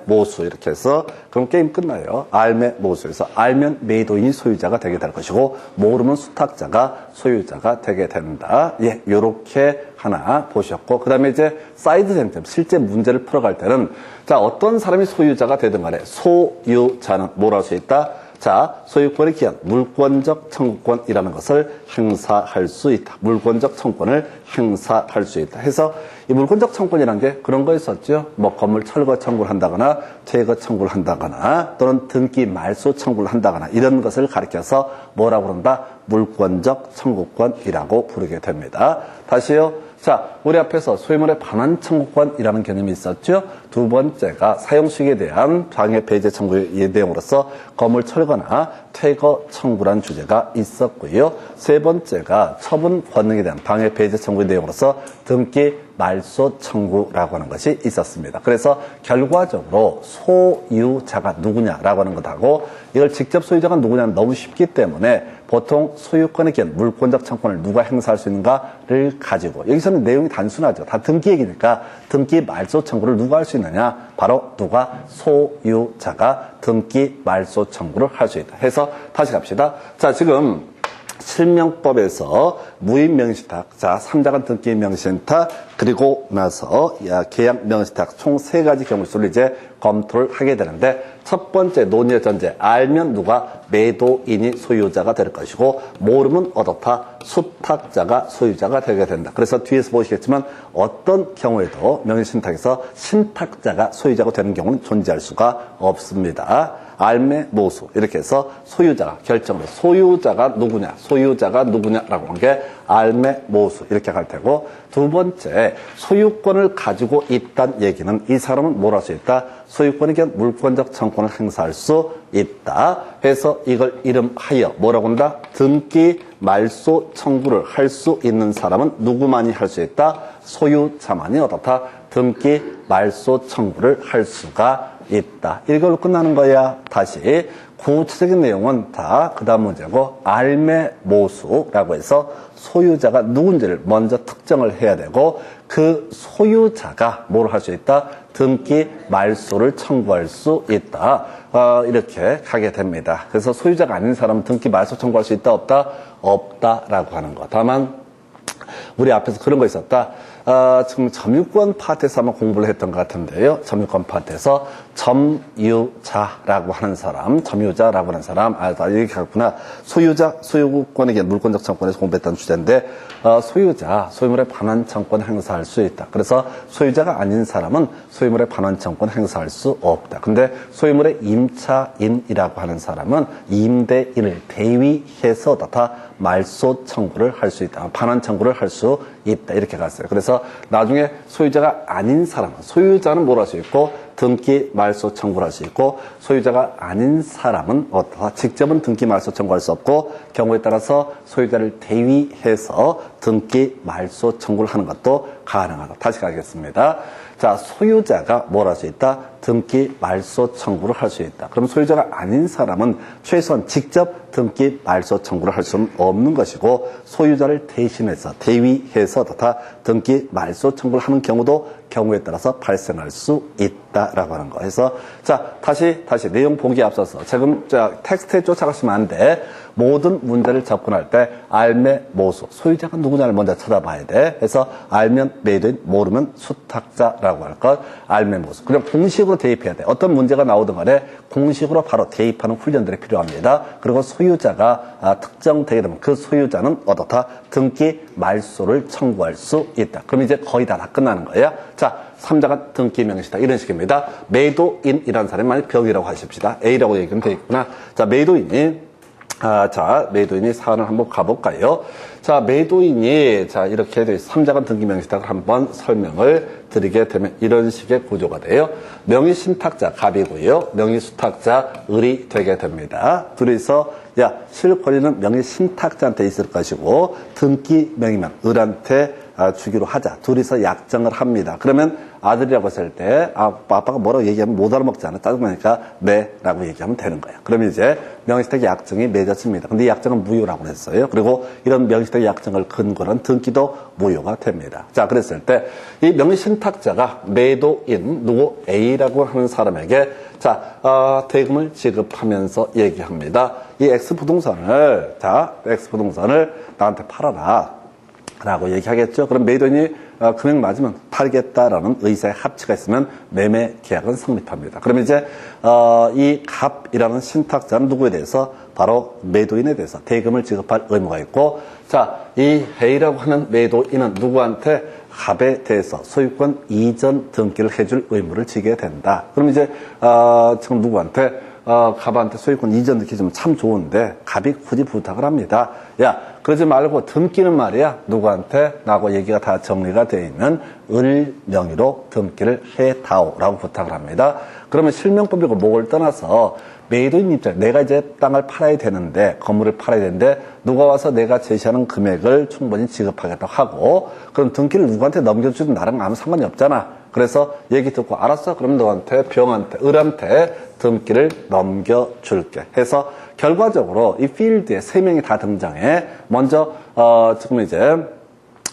모수. 이렇게 해서 그럼 게임 끝나요. 알매, 모수에서 알면 매도인이 소유자가 되게 될 것이고 모르면 수탁자가 소유자가 되게 된다. 예, 요렇게 하나 보셨고 그 다음에 이제 사이드 쟁점, 실제 문제를 풀어갈 때는 자, 어떤 사람이 소유자가 되든 간에 소유자는 뭘 할 수 있다? 자, 소유권의 기한, 물권적 청구권이라는 것을 행사할 수 있다. 물권적 청구권을 행사할 수 있다. 해서 이 물권적 청구권이라는 게 그런 거 있었죠. 뭐 건물 철거 청구를 한다거나 퇴거 청구를 한다거나 또는 등기 말소 청구를 한다거나 이런 것을 가리켜서 뭐라고 그런다? 물권적 청구권이라고 부르게 됩니다. 다시요. 자, 우리 앞에서 소유물의 반환 청구권이라는 개념이 있었죠. 두 번째가 사용수익에 대한 방해 배제 청구의 내용으로서 건물 철거나 퇴거 청구라는 주제가 있었고요. 세 번째가 처분 권능에 대한 방해 배제 청구의 내용으로서 등기 말소 청구라고 하는 것이 있었습니다. 그래서 결과적으로 소유자가 누구냐라고 하는 것하고 이걸 직접 소유자가 누구냐는 너무 쉽기 때문에 보통 소유권의 기한, 물권적 청구권을 누가 행사할 수 있는가를 가지고 여기서는 내용이 단순하죠. 다 등기 얘기니까 등기 말소 청구를 누가 할 수 있느냐? 바로 누가? 소유자가 등기 말소 청구를 할 수 있다. 해서 다시 갑시다. 자, 지금 실명법에서 무인 명의신탁, 자, 3자간 등기 명의신탁, 그리고 나서 계약 명의신탁 총 3가지 경우수를 이제 검토를 하게 되는데 첫 번째 논의의 전제, 알면 누가? 매도인이 소유자가 될 것이고 모르면 어떻다? 수탁자가 소유자가 되게 된다. 그래서 뒤에서 보시겠지만 어떤 경우에도 명의신탁에서 신탁자가 소유자가 되는 경우는 존재할 수가 없습니다. 알매, 모수 이렇게 해서 소유자가 결정을 소유자가 누구냐라고 하는 게 알매, 모수 이렇게 갈 테고 두 번째 소유권을 가지고 있다는 얘기는 이 사람은 뭘 할 수 있다? 소유권에 대한 물권적 청구권을 행사할 수 있다. 해서 이걸 이름하여 뭐라고 한다? 등기 말소 청구를 할 수 있는 사람은 누구만이 할 수 있다? 소유자만이 어떻다? 등기 말소 청구를 할 수가 있다. 이걸로 끝나는 거야. 다시 구체적인 내용은 다 그 다음 문제고 알매 모수라고 해서 소유자가 누군지를 먼저 특정을 해야 되고 그 소유자가 뭘 할 수 있다? 등기 말소를 청구할 수 있다. 이렇게 가게 됩니다. 그래서 소유자가 아닌 사람은 등기 말소 청구할 수 있다? 없다? 없다라고 하는 거. 다만 우리 앞에서 그런 거 있었다. 지금 점유권 파트에서 아마 공부를 했던 것 같은데요. 점유권 파트에서 점유자라고 하는 사람, 이렇게 갔구나. 소유권에게 물권적 청구권에서 공부했던 주제인데, 소유물의 반환 청구권 행사할 수 있다. 그래서 소유자가 아닌 사람은 소유물의 반환 청구권 행사할 수 없다. 근데 소유물의 임차인이라고 하는 사람은 임대인을 대위해서 어떻다? 말소 청구를 할 수 있다. 반환 청구를 할 수 있다. 이렇게 갔어요. 그래서 나중에 소유자가 아닌 사람은, 소유자는 뭘 할 수 있고, 등기 말소 청구를 할 수 있고, 소유자가 아닌 사람은 직접은 등기 말소 청구할 수 없고, 경우에 따라서 소유자를 대위해서 등기 말소 청구를 하는 것도 가능하다. 다시 가겠습니다. 자, 소유자가 뭘 할 수 있다? 등기 말소 청구를 할 수 있다. 그럼 소유자가 아닌 사람은 최소한 직접 등기 말소 청구를 할 수는 없는 것이고, 소유자를 대신해서 대위해서 다 등기 말소 청구를 하는 경우도 경우에 따라서 발생할 수 있다라고 하는 거. 그래서 자, 다시 내용 보기에 앞서서 지금 텍스트에 쫓아가시면 안 돼. 모든 문제를 접근할 때 알매 모수, 소유자가 누구냐를 먼저 찾아봐야 돼. 그래서 알면 매도인, 모르면 수탁자라고 할 것. 알매 모수. 그냥 공식으로 대입해야 돼. 어떤 문제가 나오든 간에 공식으로 바로 대입하는 훈련들이 필요합니다. 그리고 소유자가 특정되게 되면 그 소유자는 어떻다? 등기 말소를 청구할 수 있다. 그럼 이제 거의 다 끝나는 거예요. 자, 3자가 등기 명시다. 이런 식입니다. 매도인이라는 사람이 만약 병이라고 하십시다. A라고 얘기하면 되겠구나. 자, 매도인이 매도인이 사안을 한번 가볼까요? 자, 매도인이, 이렇게 돼 있어. 3자간 등기 명시탁을 한번 설명을 드리게 되면 이런 식의 구조가 돼요. 명의신탁자 갑이고요. 명의수탁자 을이 되게 됩니다. 둘이서, 실권리는 명의신탁자한테 있을 것이고, 등기 명의만 을한테 주기로 하자. 둘이서 약정을 합니다. 그러면 아들이라고 했을 때, 아빠가 뭐라고 얘기하면 못 알아먹잖아. 짜증나니까, 네, 라고 얘기하면 되는 거예요. 그러면 이제 명의신탁 약정이 맺어집니다. 근데 이 약정은 무효라고 했어요. 그리고 이런 명의신탁 약정을 근거로 한 등기도 무효가 됩니다. 자, 그랬을 때, 이 명의신탁자가 매도인, 누구 A라고 하는 사람에게, 대금을 지급하면서 얘기합니다. 이 X부동산을 나한테 팔아라. 라고 얘기하겠죠. 그럼 매도인이 금액 맞으면 팔겠다라는 의사의 합치가 있으면 매매 계약은 성립합니다. 그러면 이제 이 갑이라는 신탁자는 누구에 대해서 바로 매도인에 대해서 대금을 지급할 의무가 있고, 이 A라고 하는 매도인은 누구한테 갑에 대해서 소유권 이전 등기를 해줄 의무를 지게 된다. 그럼 이제 지금 누구한테 갑한테 소유권 이전 등기 좀 참 좋은데 갑이 굳이 부탁을 합니다. 그러지 말고 등기는 말이야 누구한테 라고 얘기가 다 정리가 되어 있는 을 명의로 등기를 해다오라고 부탁을 합니다. 그러면 실명법이고 목을 떠나서 매도인 입장에 내가 이제 땅을 팔아야 되는데, 건물을 팔아야 되는데 누가 와서 내가 제시하는 금액을 충분히 지급하겠다고 하고, 그럼 등기를 누구한테 넘겨주든 나랑 아무 상관이 없잖아. 그래서 얘기 듣고 알았어? 그럼 너한테 병한테 을한테 등기를 넘겨줄게 해서 결과적으로 이 필드에 3명이 다 등장해. 먼저 지금 이제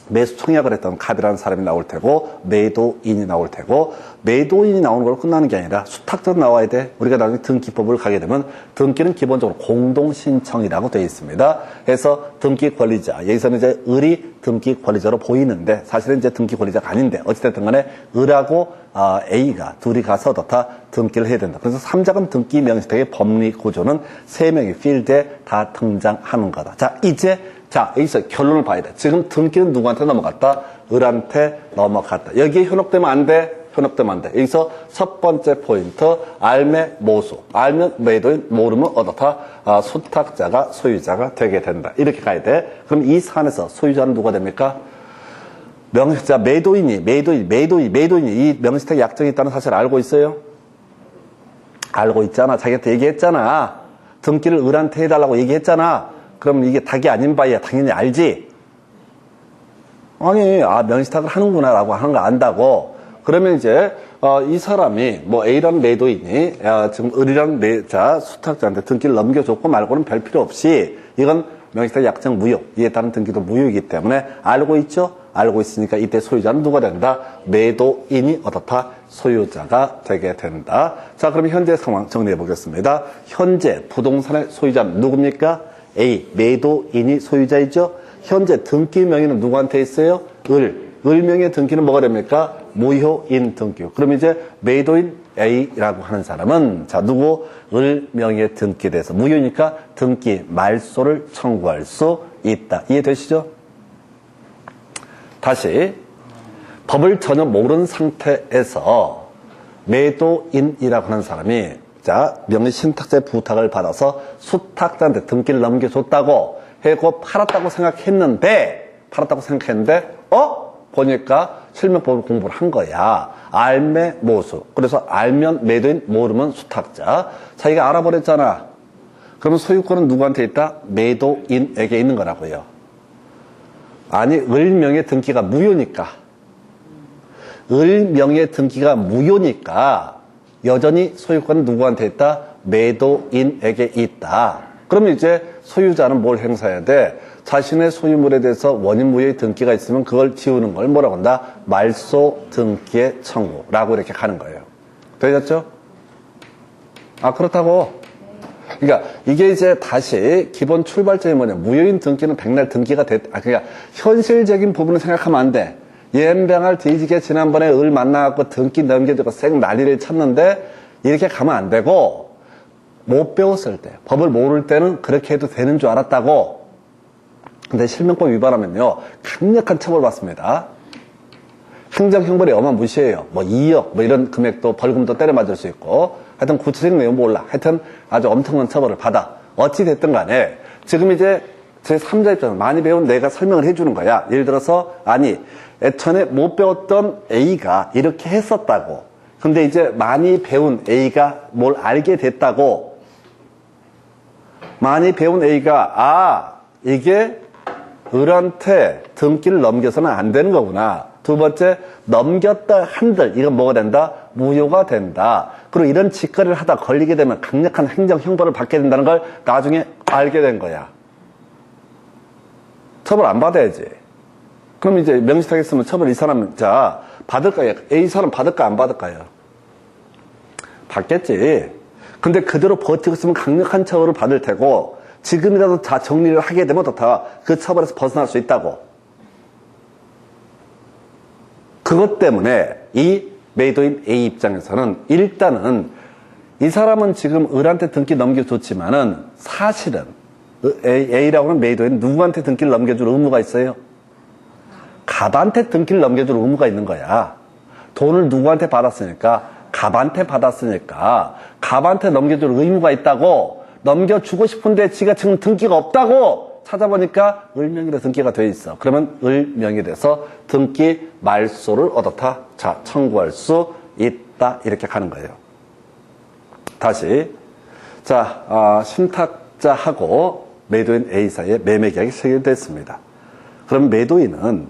매수 청약을 했던 갑이라는 사람이 나올 테고, 매도인이 나올 테고, 매도인이 나오는 걸로 끝나는 게 아니라 수탁자도 나와야 돼. 우리가 나중에 등기법을 가게 되면 등기는 기본적으로 공동신청이라고 되어 있습니다. 그래서 등기 권리자, 여기서는 이제 을이 등기 권리자로 보이는데 사실은 이제 등기 권리자가 아닌데 어찌됐든 간에 을하고 A가 둘이 가서 다 등기를 해야 된다. 그래서 3자간 등기 명시탁의 법리 구조는 3명이 필드에 다 등장하는 거다. 여기서 결론을 봐야 돼. 지금 등기는 누구한테 넘어갔다? 을한테 넘어갔다. 여기에 현혹되면 안 돼. 여기서 첫 번째 포인트, 알매 모수. 알면 매도인, 모르면 어떻다? 수탁자가 소유자가 되게 된다. 이렇게 가야 돼. 그럼 이 사안에서 소유자는 누가 됩니까? 매도인이 이 명시탁 약정이 있다는 사실을 알고 있어요? 알고 있잖아. 자기한테 얘기했잖아. 등기를 을한테 해달라고 얘기했잖아. 그럼 이게 닭이 아닌 바야 당연히 알지? 아니, 명시탁을 하는구나라고 하는 거 안다고. 그러면 이제, 이 사람이, A라는 매도인이, 지금 을이라는 수탁자한테 등기를 넘겨줬고 말고는 별 필요 없이, 이건 명시탁 약정 무효, 이에 따른 등기도 무효이기 때문에 알고 있죠? 알고 있으니까 이때 소유자는 누가 된다? 매도인이 어떻다? 소유자가 되게 된다. 그럼 현재 상황 정리해 보겠습니다. 현재 부동산의 소유자는 누굽니까? A, 매도인이 소유자이죠? 현재 등기 명의는 누구한테 있어요? 을 명의 등기는 뭐가 됩니까? 무효인 등기. 그럼 이제 매도인 A라고 하는 사람은 누구? 을 명의 등기에 대해서 무효니까 등기 말소를 청구할 수 있다. 이해되시죠? 다시 법을 전혀 모르는 상태에서 매도인이라고 하는 사람이 명의신탁자의 부탁을 받아서 수탁자한테 등기를 넘겨줬다고 해고 팔았다고 생각했는데 보니까 실명법을 공부를 한 거야. 알매 모수. 그래서 알면 매도인, 모르면 수탁자. 자기가 알아버렸잖아. 그러면 소유권은 누구한테 있다? 매도인에게 있는 거라고요. 아니, 을명의 등기가 무효니까. 을명의 등기가 무효니까 여전히 소유권은 누구한테 있다? 매도인에게 있다. 그러면 이제 소유자는 뭘 행사해야 돼? 자신의 소유물에 대해서 원인무효의 등기가 있으면 그걸 지우는 걸 뭐라고 한다? 말소 등기의 청구라고 이렇게 가는 거예요. 되셨죠? 아, 그렇다고? 그러니까 이게 이제 다시 기본 출발점이 뭐냐? 무효인 등기는 백날 등기가 그러니까 현실적인 부분을 생각하면 안 돼. 연병할 뒤지게 지난번에 을 만나갖고 등기 넘겨주고 쌩 난리를 쳤는데 이렇게 가면 안 되고, 못 배웠을 때, 법을 모를 때는 그렇게 해도 되는 줄 알았다고. 근데 실명법 위반하면요, 강력한 처벌 받습니다. 행정형벌이 어마무시해요. 뭐 2억, 뭐 이런 금액도 벌금도 때려 맞을 수 있고, 하여튼 구체적인 내용 몰라. 하여튼 아주 엄청난 처벌을 받아. 어찌됐든 간에, 지금 이제 제 3자 입장에서 많이 배운 내가 설명을 해주는 거야. 예를 들어서, 아니, 예전에 못 배웠던 A가 이렇게 했었다고. 근데 이제 많이 배운 A가 뭘 알게 됐다고. 많이 배운 A가, 이게 을한테 등기를 넘겨서는 안 되는 거구나. 두 번째, 넘겼다 한들 이건 뭐가 된다? 무효가 된다. 그리고 이런 짓거리를 하다 걸리게 되면 강력한 행정형벌을 받게 된다는 걸 나중에 알게 된 거야. 처벌 안 받아야지. 그럼 이제 명시하겠으면 처벌 이 사람, 자, 받을까요? A 사람 받을까 안 받을까요? 받겠지. 근데 그대로 버티고 있으면 강력한 처벌을 받을 테고, 지금이라도 다 정리를 하게 되면 다 그 처벌에서 벗어날 수 있다고. 그것 때문에 이 매도인 A 입장에서는 일단은 이 사람은 지금 을한테 등기 넘겨줬지만은 사실은 A라고 하는 매도인 누구한테 등기를 넘겨줄 의무가 있어요? 갑한테 등기를 넘겨줄 의무가 있는 거야. 돈을 누구한테 받았으니까, 갑한테 받았으니까 갑한테 넘겨줄 의무가 있다고. 넘겨주고 싶은데 지가 지금 등기가 없다고 찾아보니까 을명일에 등기가 돼 있어. 그러면 을명일에서 등기 말소를 얻었다. 자, 청구할 수 있다. 이렇게 가는 거예요. 다시. 자, 신탁자하고 매도인 A 사이에 매매계약이 체결됐습니다. 그럼 매도인은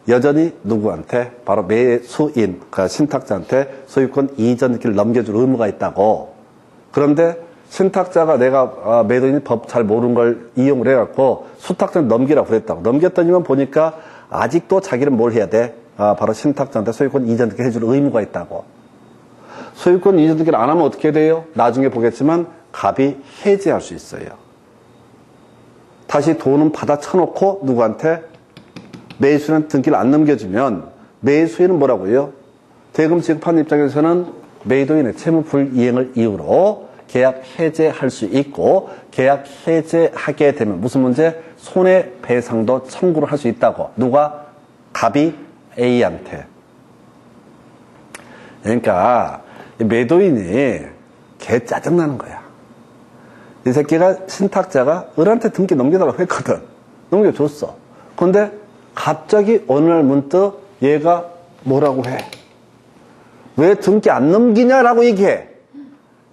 여전히 누구한테? 바로 매수인, 그러니까 신탁자한테 소유권 이전기를 넘겨줄 의무가 있다고. 그런데 신탁자가 내가 매도인이 법 잘 모르는 걸 이용을 해갖고 수탁자는 넘기라고 그랬다고. 넘겼더니만 보니까 아직도 자기는 뭘 해야 돼? 바로 신탁자한테 소유권 이전기를 해줄 의무가 있다고. 소유권 이전기를 안 하면 어떻게 돼요? 나중에 보겠지만 갑이 해지할 수 있어요. 다시 돈은 받아 쳐놓고 누구한테? 매수인 등기를 안 넘겨주면 매수인은 뭐라고요? 대금 지급하는 입장에서는 매도인의 채무 불이행을 이유로 계약 해제할 수 있고, 계약 해제하게 되면 무슨 문제? 손해배상도 청구를 할 수 있다고. 누가? 갑이 A한테. 그러니까 매도인이 개 짜증나는 거야. 이 새끼가 신탁자가 을한테 등기 넘겨달라고 했거든. 넘겨줬어. 근데 갑자기 어느 날 문득 얘가 뭐라고 해? 왜 등기 안 넘기냐라고 얘기해.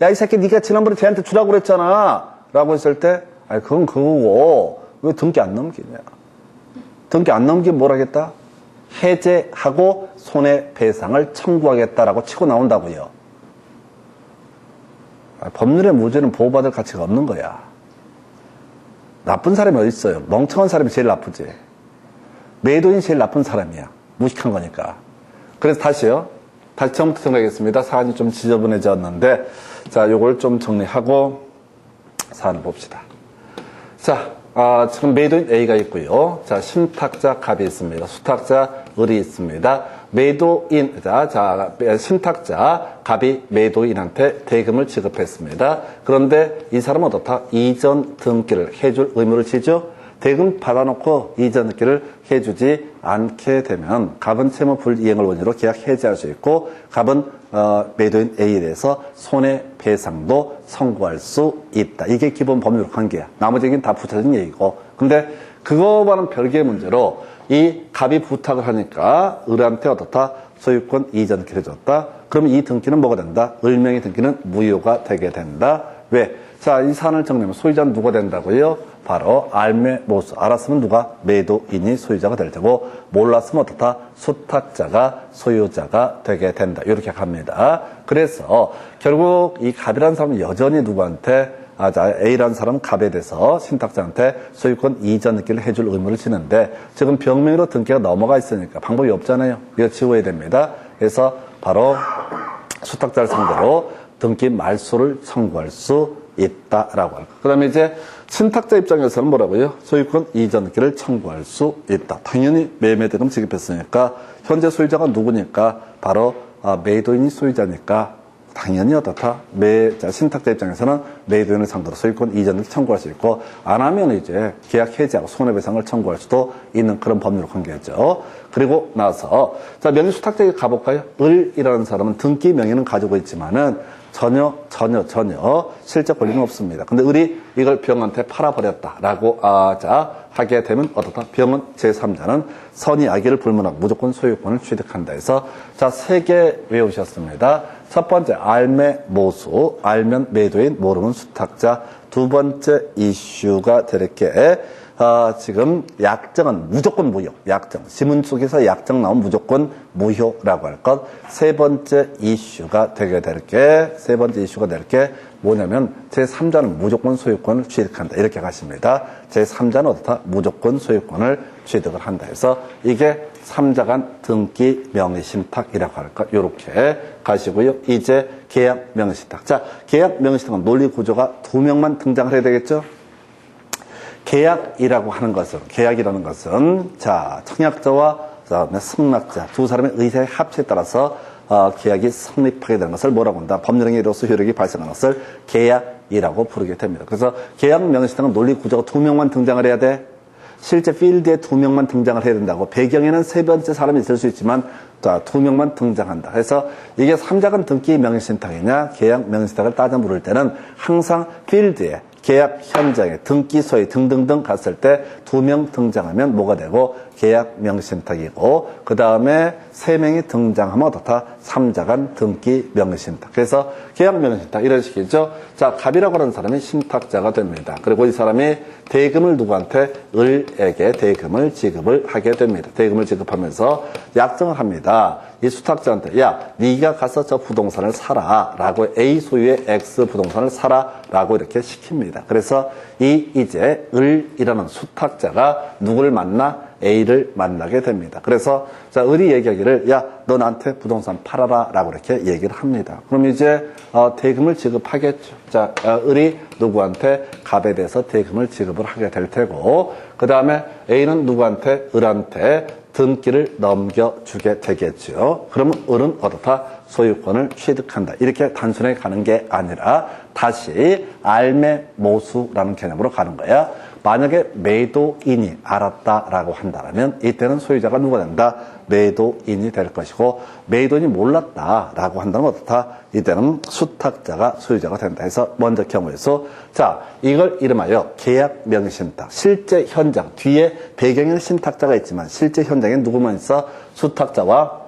야, 이 새끼 네가 지난번에 쟤한테 주라고 그랬잖아 라고 했을 때, 아니 그건 그거고 왜 등기 안 넘기냐. 등기 안 넘기면 뭘 하겠다? 해제하고 손해배상을 청구하겠다라고 치고 나온다고요. 법률의 무죄는 보호받을 가치가 없는 거야. 나쁜 사람이 어디 있어요? 멍청한 사람이 제일 나쁘지. 매도인이 제일 나쁜 사람이야. 무식한 거니까. 그래서 다시요. 다시 처음부터 정리하겠습니다. 사안이 좀 지저분해졌는데, 자, 요걸 좀 정리하고 사안을 봅시다. 자, 지금 매도인 A가 있고요. 자, 신탁자 갑이 있습니다. 수탁자 을이 있습니다. 매도인, 신탁자 갑이 매도인한테 대금을 지급했습니다. 그런데 이 사람은 어떻다? 이전 등기를 해줄 의무를 지죠. 대금 받아놓고 이전 등기를 해주지 않게 되면 갑은 채무 불이행을 원인으로 계약 해지할 수 있고, 갑은 매도인 A에 대해서 손해배상도 청구할 수 있다. 이게 기본 법률 관계야. 나머지는 다 부차적인 얘기고. 근데 그거와는 별개의 문제로 이 갑이 부탁을 하니까 을한테 어떻다? 소유권 이전기를 해줬다. 그러면 이 등기는 뭐가 된다? 을명의 등기는 무효가 되게 된다. 왜? 자, 이 사안을 정리하면 소유자는 누가 된다고요? 바로 알매모수. 알았으면 누가? 매도인이 소유자가 될 테고, 몰랐으면 어떻다? 수탁자가 소유자가 되게 된다. 이렇게 갑니다. 그래서 결국 이 갑이라는 사람은 여전히 누구한테 A라는 사람은 갑에 대해서 신탁자한테 소유권 이전 등기를 해줄 의무를 지는데 지금 병명으로 등기가 넘어가 있으니까 방법이 없잖아요. 이거 지워야 됩니다. 그래서 바로 수탁자를 상대로 등기 말소를 청구할 수 있다라고 할까. 그 다음에 이제 신탁자 입장에서는 뭐라고요? 소유권 이전 등기를 청구할 수 있다. 당연히 매매대금 지급했으니까 현재 소유자가 누구니까 바로 매도인이 소유자니까 당연히 어떻다? 신탁자 입장에서는 매도인을 상대로 소유권 이전을 청구할 수 있고, 안 하면 이제 계약 해지하고 손해배상을 청구할 수도 있는 그런 법률 관계죠. 그리고 나서, 자, 명의수탁자에게 가볼까요? 을이라는 사람은 등기 명의는 가지고 있지만은 전혀 실제 권리는 없습니다. 근데 을이 이걸 병한테 팔아버렸다라고, 하게 되면 어떻다? 병은 제3자는 선의 악의를 불문하고 무조건 소유권을 취득한다 해서, 자, 3개 외우셨습니다. 첫 번째, 알매모수, 알면 매도인, 모르면 수탁자. 두 번째 이슈가 될 게, 지금 약정은 무조건 무효. 약정. 지문 속에서 약정 나오면 무조건 무효라고 할 것. 세 번째 이슈가 될 게 뭐냐면 제3자는 무조건 소유권을 취득한다. 이렇게 가십니다. 제3자는 어떻다? 무조건 소유권을 취득을 한다 해서 이게 3자 간 등기 명의신탁이라고 할까? 요렇게 가시고요. 이제 계약 명의신탁. 자, 계약 명의신탁은 논리 구조가 2명만 등장을 해야 되겠죠? 계약이라는 것은, 자, 청약자와 그다음에 승낙자 두 사람의 의사의 합치에 따라서 계약이 성립하게 되는 것을 뭐라고 한다? 법령으로서 효력이 발생하는 것을 계약이라고 부르게 됩니다. 그래서 계약 명의신탁은 논리 구조가 2명만 등장을 해야 돼. 실제 필드에 2명만 등장을 해야 된다고. 배경에는 세 번째 사람이 있을 수 있지만 2명만 등장한다. 그래서 이게 3자 간 등기 명의신탁이냐 계약 명의신탁을 따져 물을 때는 항상 필드에 계약 현장에 등기소에 등등등 갔을 때 2명 등장하면 뭐가 되고 계약 명의신탁이고, 그 다음에 3명이 등장하면 어떻다? 3자 간 등기 명의신탁. 그래서 계약 명의신탁 이런 식이죠. 자, 갑이라고 하는 사람이 신탁자가 됩니다. 그리고 이 사람이 대금을 누구한테? 을에게 대금을 지급을 하게 됩니다. 대금을 지급하면서 약정을 합니다. 이 수탁자한테, 야, 네가 가서 저 부동산을 사라 라고, A 소유의 X 부동산을 사라 라고 이렇게 시킵니다. 그래서 이제 을이라는 수탁자가 누구를 만나? A를 만나게 됩니다. 그래서 자, 을이 얘기하기를, 야, 너 나한테 부동산 팔아라 라고 이렇게 얘기를 합니다. 그럼 이제 대금을 지급하겠죠. 자, 을이 누구한테? 갑에 대해서 대금을 지급을 하게 될 테고, 그 다음에 A는 누구한테? 을한테 등기를 넘겨주게 되겠죠. 그러면 을은 어떻다? 소유권을 취득한다. 이렇게 단순하게 가는 게 아니라 다시 알매모수라는 개념으로 가는 거야. 만약에 매도인이 알았다라고 한다면 이때는 소유자가 누가 된다? 매도인이 될 것이고, 매도인이 몰랐다라고 한다면 어떻다? 이때는 수탁자가 소유자가 된다 해서 먼저 경우에서, 자, 이걸 이름하여 계약 명의신탁. 실제 현장 뒤에 배경에는 신탁자가 있지만 실제 현장에 누구만 있어? 수탁자와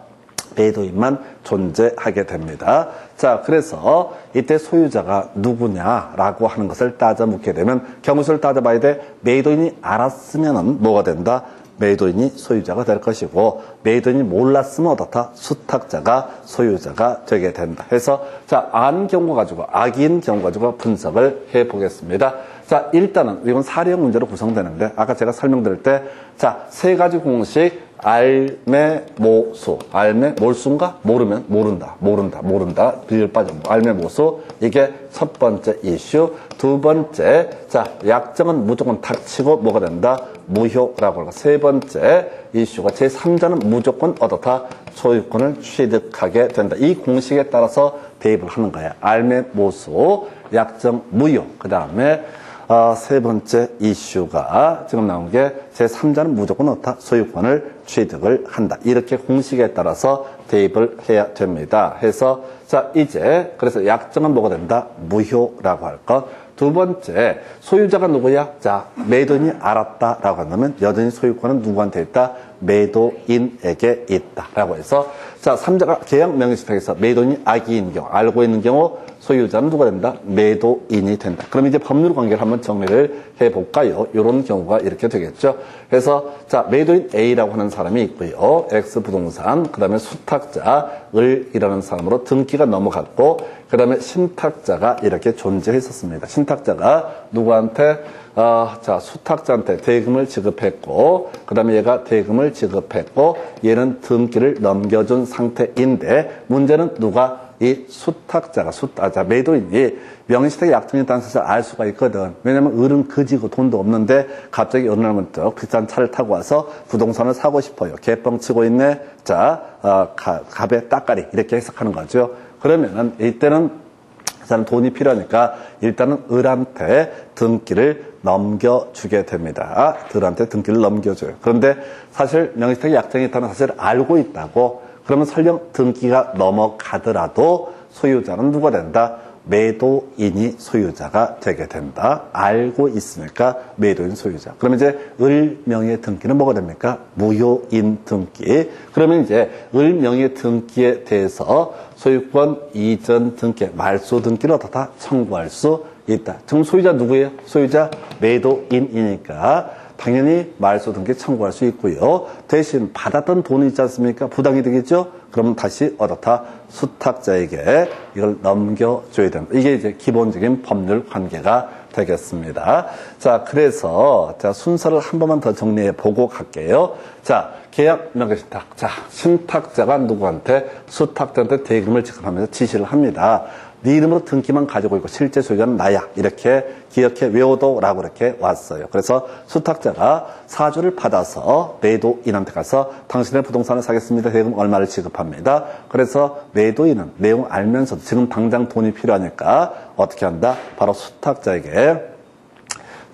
매도인만 존재하게 됩니다. 자, 그래서 이때 소유자가 누구냐라고 하는 것을 따져 묻게 되면 경우수를 따져봐야 돼. 매도인이 알았으면은 뭐가 된다? 매도인이 소유자가 될 것이고, 매도인이 몰랐으면 어떻다? 수탁자가 소유자가 되게 된다. 해서 자, 안 경우 가지고 악인 경우 가지고 분석을 해 보겠습니다. 자, 일단은 이건 사례형 문제로 구성되는데 아까 제가 설명드릴 때, 자, 3가지 공식 알매모수. 몰수인가? 모르면 모른다. 비율 빠져. 알매모수. 이게 첫 번째 이슈. 두 번째, 자, 약정은 무조건 닥치고 뭐가 된다? 무효라고 하고. 세 번째 이슈가 제3자는 무조건 어떻다? 소유권을 취득하게 된다. 이 공식에 따라서 대입을 하는 거야. 알매모수, 약정 무효. 그 다음에 세 번째 이슈가 지금 나온 게 제3자는 무조건 어떻다? 소유권을 취득을 한다. 이렇게 공식에 따라서 대입을 해야 됩니다. 해서 자, 이제 그래서 약정은 뭐가 된다? 무효라고 할 것. 두 번째, 소유자가 누구야? 자, 매도인이 알았다라고 한다면 여전히 소유권은 누구한테 있다? 매도인에게 있다라고 해서 자, 3자가 계약 명의신탁에서 매도인이 악의인 경우, 알고 있는 경우 소유자는 누가 된다? 매도인이 된다. 그럼 이제 법률 관계를 한번 정리를 해볼까요? 이런 경우가 이렇게 되겠죠. 그래서 자, 매도인 A라고 하는 사람이 있고요. X부동산, 그 다음에 수탁자 을이라는 사람으로 등기가 넘어갔고, 그 다음에 신탁자가 이렇게 존재했었습니다. 신탁자가 누구한테 자, 수탁자한테 대금을 지급했고, 그 다음에 얘가 대금을 지급했고, 얘는 등기를 넘겨준 상태인데, 문제는 누가? 이 수탁자가, 매도인이 명의신탁의 약정에 있다는 사실을 알 수가 있거든. 왜냐면 을은 그지고 돈도 없는데, 갑자기 어느 날부터 비싼 차를 타고 와서 부동산을 사고 싶어요. 개뻥 치고 있네. 자, 갑의 따까리. 이렇게 해석하는 거죠. 그러면은, 이때는 사람 돈이 필요하니까 일단은 을한테 등기를 넘겨주게 됩니다. 을한테 등기를 넘겨줘요. 그런데 사실 명의신탁의 약정이 있다는 사실을 알고 있다고 그러면 설령 등기가 넘어가더라도 소유자는 누가 된다? 매도인이 소유자가 되게 된다. 알고 있으니까 매도인 소유자. 그러면 이제 을 명의의 등기는 뭐가 됩니까? 무효인 등기. 그러면 이제 을 명의의 등기에 대해서 소유권 이전 등기, 말소 등기를 어떻다 청구할 수 있다. 지금 소유자 누구예요? 소유자 매도인이니까 당연히 말소 등기 청구할 수 있고요. 대신 받았던 돈이 있지 않습니까? 부당이 되겠죠? 그러면 다시 어떻다? 수탁자에게 이걸 넘겨줘야 된다. 이게 이제 기본적인 법률 관계가 되겠습니다. 자, 그래서 자, 순서를 한 번만 더 정리해 보고 갈게요. 자, 계약 명의신탁. 자, 신탁자가 누구한테? 수탁자한테 대금을 지급하면서 지시를 합니다. 네 이름으로 등기만 가지고 있고 실제 소유자는 나야. 이렇게 기억해 외워둬라고 이렇게 왔어요. 그래서 수탁자가 사주를 받아서 매도인한테 가서 당신의 부동산을 사겠습니다. 대금 얼마를 지급합니다. 그래서 매도인은 내용 알면서도 지금 당장 돈이 필요하니까 어떻게 한다? 바로 수탁자에게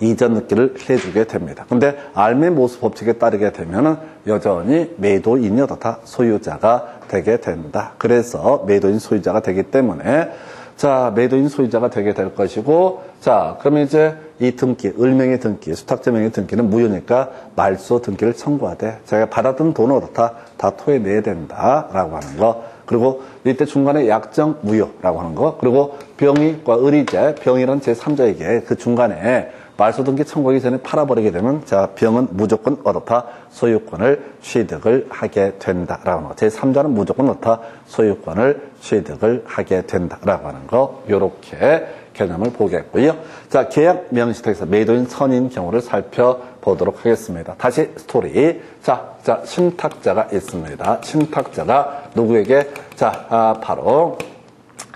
이전 등기를 해주게 됩니다. 근데 알매 모수 법칙에 따르게 되면은 여전히 매도인이 어떻다? 소유자가 되게 된다. 그래서 매도인 소유자가 되기 때문에 자, 매도인 소유자가 되게 될 것이고, 자, 그러면 이제 이 등기, 을명의 등기, 수탁자 명의 등기는 무효니까 말소 등기를 청구하되, 자기가 받았던 돈을 어떻다? 다 토해내야 된다라고 하는 거. 그리고 이때 중간에 약정 무효라고 하는 거. 그리고 병의과 을이제, 병이란 제3자에게 그 중간에 말소 등기 청구하기 전에 팔아버리게 되면 자, 병은 무조건 어떻다? 소유권을 취득을 하게 된다라고 하는 거. 제3자는 무조건 어떻다? 소유권을 취득을 하게 된다라고 하는 거. 요렇게 개념을 보겠고요. 자, 계약 명의신탁에서 매도인 선인 경우를 살펴보도록 하겠습니다. 다시 스토리. 자, 신탁자가 있습니다. 신탁자가 누구에게? 자, 바로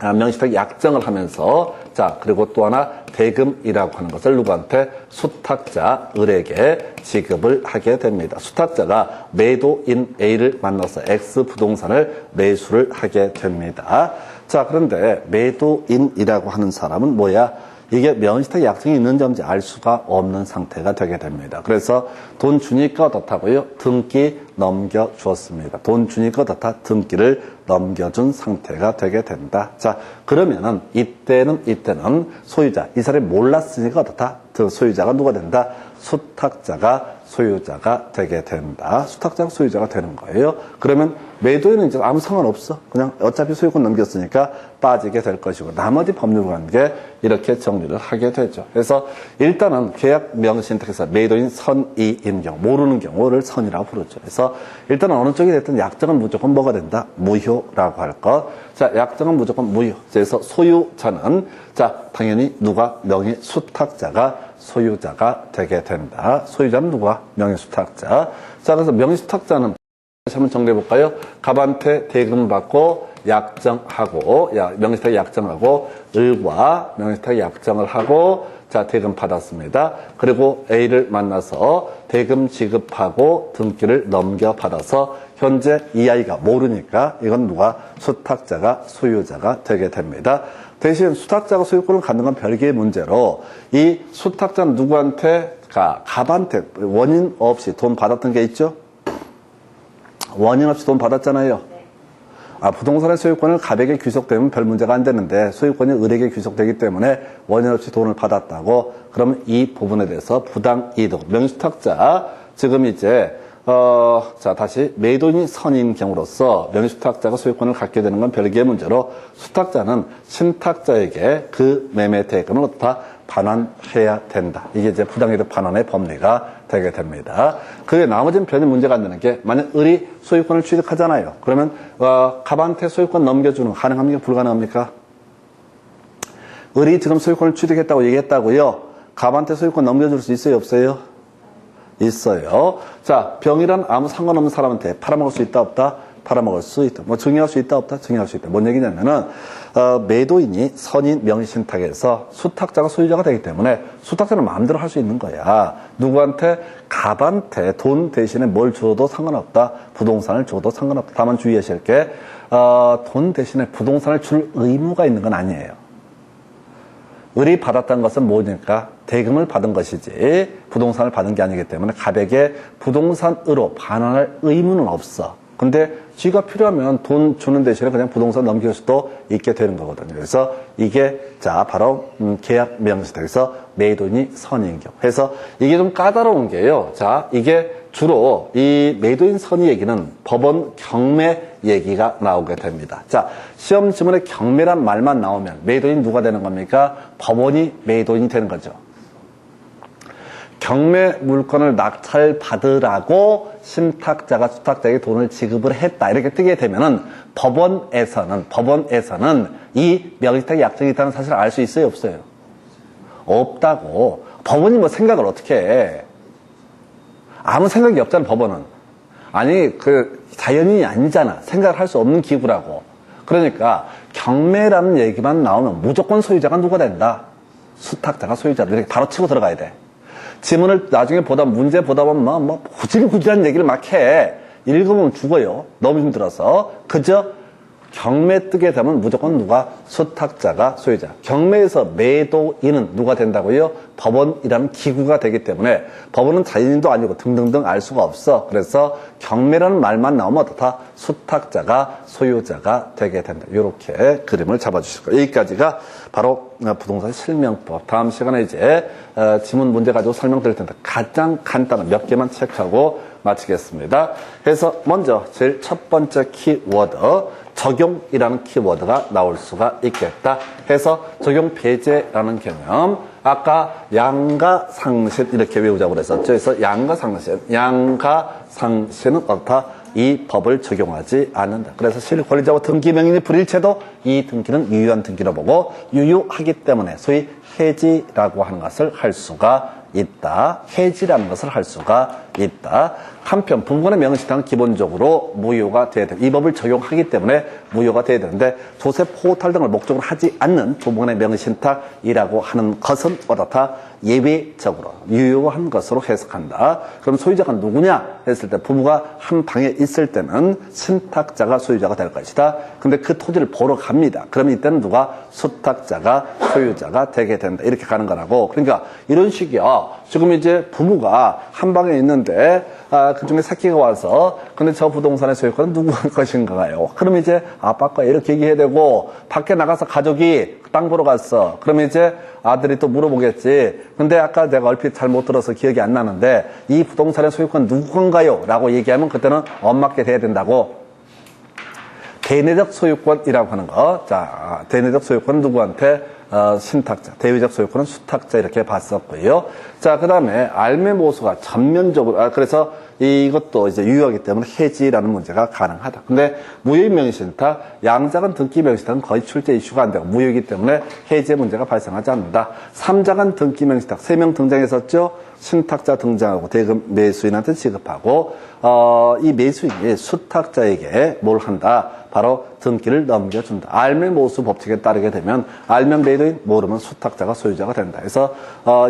명의신탁 약정을 하면서 자, 그리고 또 하나 대금이라고 하는 것을 누구한테? 수탁자 을에게 지급을 하게 됩니다. 수탁자가 매도인 A를 만나서 X 부동산을 매수를 하게 됩니다. 자, 그런데 매도인이라고 하는 사람은 뭐야? 이게 명의신탁 약정이 있는지 없는지 알 수가 없는 상태가 되게 됩니다. 그래서 돈 주니까 어떻다고요? 등기 넘겨주었습니다. 돈 주니까 어떻다? 등기를 넘겨준 상태가 되게 된다. 자, 그러면은 이때는 소유자, 이 사람이 몰랐으니까 어떻다? 소유자가 누가 된다? 수탁자가 소유자가 되게 된다. 수탁자가 소유자가 되는 거예요. 그러면 매도인은 이제 아무 상관없어. 그냥 어차피 소유권 넘겼으니까 빠지게 될 것이고 나머지 법률관계 이렇게 정리를 하게 되죠. 그래서 일단은 계약 명의신탁에서 매도인 선이인 경우, 모르는 경우를 선이라고 부르죠. 그래서 일단은 어느 쪽이 됐든 약정은 무조건 뭐가 된다? 무효라고 할 것. 자, 약정은 무조건 무효. 그래서 소유자는 자, 당연히 누가? 명의 수탁자가 소유자가 되게 된다. 소유자는 누가? 명의 수탁자. 자, 그래서 명의 수탁자는 다시 한번 정리해 볼까요? 갑한테 대금 받고 약정하고, 명의신탁 약정하고, 을과 명의신탁 약정을 하고, 자, 대금 받았습니다. 그리고 A를 만나서 대금 지급하고 등기를 넘겨받아서 현재 이 아이가 모르니까 이건 누가? 수탁자가 소유자가 되게 됩니다. 대신 수탁자가 소유권을 갖는 건 별개의 문제로 이 수탁자는 누구한테? 갑한테 원인 없이 돈 받았던 게 있죠? 원인 없이 돈 받았잖아요. 부동산의 소유권을 갑에게 귀속되면 별 문제가 안 되는데 소유권이 을에게 귀속되기 때문에 원인 없이 돈을 받았다고. 그러면 이 부분에 대해서 부당이득. 명의수탁자, 지금 이제 자, 다시 매도인이 선인 경우로서 명의수탁자가 소유권을 갖게 되는 건 별개의 문제로 수탁자는 신탁자에게 그 매매 대금을 어떻다 반환해야 된다. 이게 이제 부당이득 반환의 법리가 되게 됩니다. 그 외에 나머지는 별로 문제가 안 되는 게, 만약 을이 소유권을 취득하잖아요. 그러면 갑한테 소유권 넘겨주는 거 가능합니까? 불가능합니까? 을이 지금 소유권을 취득했다고 얘기했다고요. 갑한테 소유권 넘겨줄 수 있어요? 없어요? 있어요. 자, 병이란 아무 상관없는 사람한테 팔아먹을 수 있다 없다? 팔아먹을 수 있다. 뭐 증여할 수 있다 없다? 증여할 수 있다. 뭔 얘기냐면은 매도인이 선인 명의신탁에서 수탁자가 소유자가 되기 때문에 수탁자는 마음대로 할 수 있는 거야. 누구한테? 갑한테 돈 대신에 뭘 줘도 상관없다. 부동산을 줘도 상관없다. 다만 주의하실 게 돈 대신에 부동산을 줄 의무가 있는 건 아니에요. 을이 받았다는 것은 뭐니까? 대금을 받은 것이지 부동산을 받은 게 아니기 때문에 갑에게 부동산으로 반환할 의무는 없어. 근데 쥐가 필요하면 돈 주는 대신에 그냥 부동산 넘길 수도 있게 되는 거거든요. 그래서 이게 자 바로 계약 명시에서 매도인이 선인 경우. 그래서 이게 좀 까다로운 게요. 자, 이게 주로 이 매도인 선의 얘기는 법원 경매 얘기가 나오게 됩니다. 자, 시험 지문에 경매란 말만 나오면 매도인 누가 되는 겁니까? 법원이 매도인이 되는 거죠. 경매 물건을 낙찰받으라고 신탁자가 수탁자에게 돈을 지급을 했다. 이렇게 뜨게 되면은 법원에서는 이 명의신탁이 약정이 있다는 사실을 알 수 있어요? 없어요? 없다고. 법원이 뭐 생각을 어떻게 해? 아무 생각이 없잖아, 법원은. 아니, 자연인이 아니잖아. 생각을 할 수 없는 기구라고. 그러니까 경매라는 얘기만 나오면 무조건 소유자가 누가 된다? 수탁자가 소유자다. 이렇게 바로 치고 들어가야 돼. 지문을 나중에 문제 보다 보면 뭐 구질구질한 얘기를 막 해. 읽어보면 죽어요. 너무 힘들어서. 그저 경매 뜨게 되면 무조건 누가? 수탁자가 소유자. 경매에서 매도인은 누가 된다고요? 법원이라는 기구가 되기 때문에 법원은 자연인도 아니고 등등등 알 수가 없어. 그래서 경매라는 말만 나오면 어떻다? 수탁자가 소유자가 되게 된다. 이렇게 그림을 잡아주실 거예요. 여기까지가 바로 부동산 실명법. 다음 시간에 이제 지문 문제 가지고 설명드릴 텐데 가장 간단한 몇 개만 체크하고 마치겠습니다. 그래서 먼저 제일 첫 번째 키워드 적용이라는 키워드가 나올 수가 있겠다 해서 적용 배제라는 개념, 아까 양가상신 이렇게 외우자고 그랬었죠. 그래서 양가상신은 어떻다? 이 법을 적용하지 않는다. 그래서 실권리자와 등기명인이 불일체도 이 등기는 유효한 등기로 보고 유효하기 때문에 소위 해지라고 하는 것을 할 수가 있다. 해지라는 것을 할 수가 있다. 한편 부부간의 명의신탁은 기본적으로 무효가 돼야 돼. 이 법을 적용하기 때문에 무효가 돼야 되는데 조세 포탈 등을 목적으로 하지 않는 부부간의 명의신탁이라고 하는 것은 어떻다? 예외적으로 유효한 것으로 해석한다. 그럼 소유자가 누구냐 했을 때 부부가 한 방에 있을 때는 신탁자가 소유자가 될 것이다. 근데 그 토지를 보러 갑니다. 그럼 이때는 누가? 수탁자가 소유자가 되게 된다. 이렇게 가는 거라고. 그러니까 이런 식이야. 지금 이제 부부가 한 방에 있는데 그중에 새끼가 와서 근데 저 부동산의 소유권은 누구 것인가요? 그럼 이제 아빠 거야 이렇게 얘기해야 되고, 밖에 나가서 가족이 땅 보러 갔어. 그러면 이제 아들이 또 물어보겠지. 근데 아까 내가 얼핏 잘못 들어서 기억이 안 나는데 이 부동산의 소유권 누구 건가요? 라고 얘기하면 그때는 엄마께 돼야 된다고. 대내적 소유권이라고 하는 거. 자, 대내적 소유권은 누구한테? 신탁자, 대외적 소유권은 수탁자 이렇게 봤었고요. 자, 그 다음에 알매모수가 전면적으로, 그래서 이것도 이제 유효하기 때문에 해지라는 문제가 가능하다. 근데 무효인 명의신탁, 양자간 등기 명의신탁은 거의 출제 이슈가 안 되고 무효이기 때문에 해지의 문제가 발생하지 않는다. 삼자간 등기 명의신탁 3명 등장했었죠. 신탁자 등장하고 대금 매수인한테 지급하고 이 매수인이 수탁자에게 뭘 한다? 바로 등기를 넘겨준다. 알매모수 법칙에 따르게 되면 알면 매도인, 모르면 수탁자가 소유자가 된다. 그래서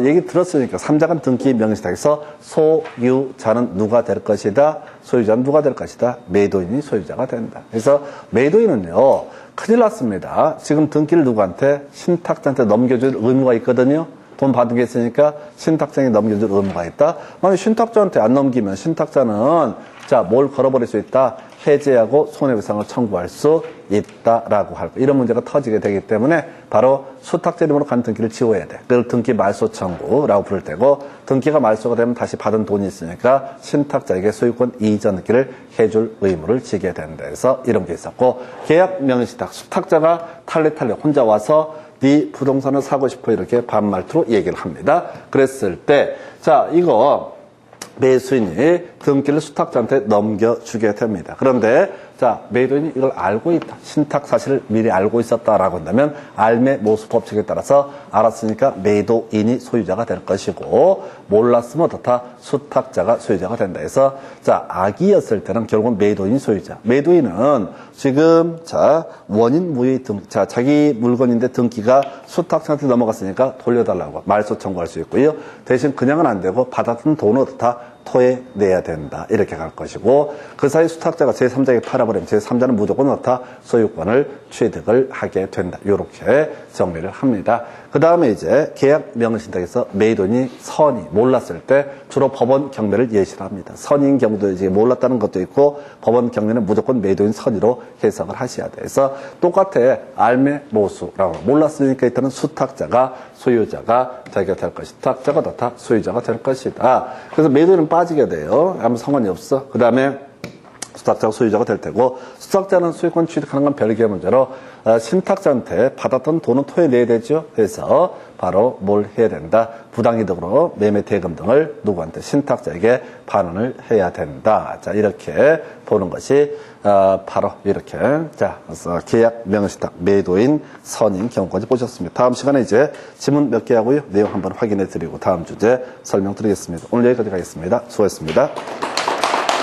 얘기 들었으니까 삼자간 등기 명의신탁에서 소유자는 누가 될 것이다? 소유자는 누가 될 것이다? 매도인이 소유자가 된다. 그래서 매도인은요, 큰일 났습니다. 지금 등기를 누구한테? 신탁자한테 넘겨줄 의무가 있거든요. 돈 받은 게 있으니까 신탁자에게 넘겨줄 의무가 있다. 만약 신탁자한테 안 넘기면 신탁자는 자, 뭘 걸어버릴 수 있다? 해제하고 손해배상을 청구할 수 있다라고 할 거. 이런 문제가 터지게 되기 때문에 바로 수탁자 이름으로 간 등기를 지워야 돼. 그걸 등기 말소 청구라고 부를 때고, 등기가 말소가 되면 다시 받은 돈이 있으니까 신탁자에게 소유권 이전 등기를 해줄 의무를 지게 된다 해서 이런 게 있었고, 계약 명의신탁, 수탁자가 탈레 혼자 와서 네 부동산을 사고 싶어 이렇게 반말투로 얘기를 합니다. 그랬을 때, 자, 이거 매수인이 등기를 수탁자한테 넘겨주게 됩니다. 그런데 자, 매도인이 이걸 알고 있다. 신탁 사실을 미리 알고 있었다라고 한다면 알매 모수 법칙에 따라서 알았으니까 매도인이 소유자가 될 것이고, 몰랐으면 어떻다? 수탁자가 소유자가 된다 해서, 자, 악이었을 때는 결국은 매도인이 소유자. 매도인은 지금 자, 원인 무효의 자, 자기 물건인데 등기가 수탁자한테 넘어갔으니까 돌려달라고 말소 청구할 수 있고요. 대신 그냥은 안 되고 받았던 돈은 어떻다? 토해내야 된다. 이렇게 갈 것이고, 그 사이 수탁자가 제3자에게 팔아버리면 제3자는 무조건 어떻다? 소유권을 취득을 하게 된다. 이렇게 정리를 합니다. 그 다음에 이제 계약 명의신탁에서 매도인이 선이 몰랐을 때 주로 법원 경매를 예시를 합니다. 선인 경우도 이제 몰랐다는 것도 있고, 법원 경매는 무조건 매도인 선의로 해석을 하셔야 돼. 그래서 똑같아. 알매 모수라고. 몰랐으니까 일단은 수탁자가 소유자가 되게 될 것이다. 수탁자가 어떻다? 소유자가 될 것이다. 그래서 매도인은 빠지게 돼요. 아무 상관이 없어. 그 다음에 수탁자가 소유자가 될 테고, 수탁자는 소유권 취득하는 건 별개의 문제로 신탁자한테 받았던 돈은 토해내야 되죠. 그래서 바로 뭘 해야 된다? 부당이득으로 매매 대금 등을 누구한테? 신탁자에게 반환을 해야 된다. 자, 이렇게 보는 것이 바로 이렇게, 자, 계약 명의신탁 매도인 선인 경우까지 보셨습니다. 다음 시간에 이제 지문 몇 개 하고요, 내용 한번 확인해 드리고 다음 주제 설명드리겠습니다. 오늘 여기까지 가겠습니다. 수고했습니다.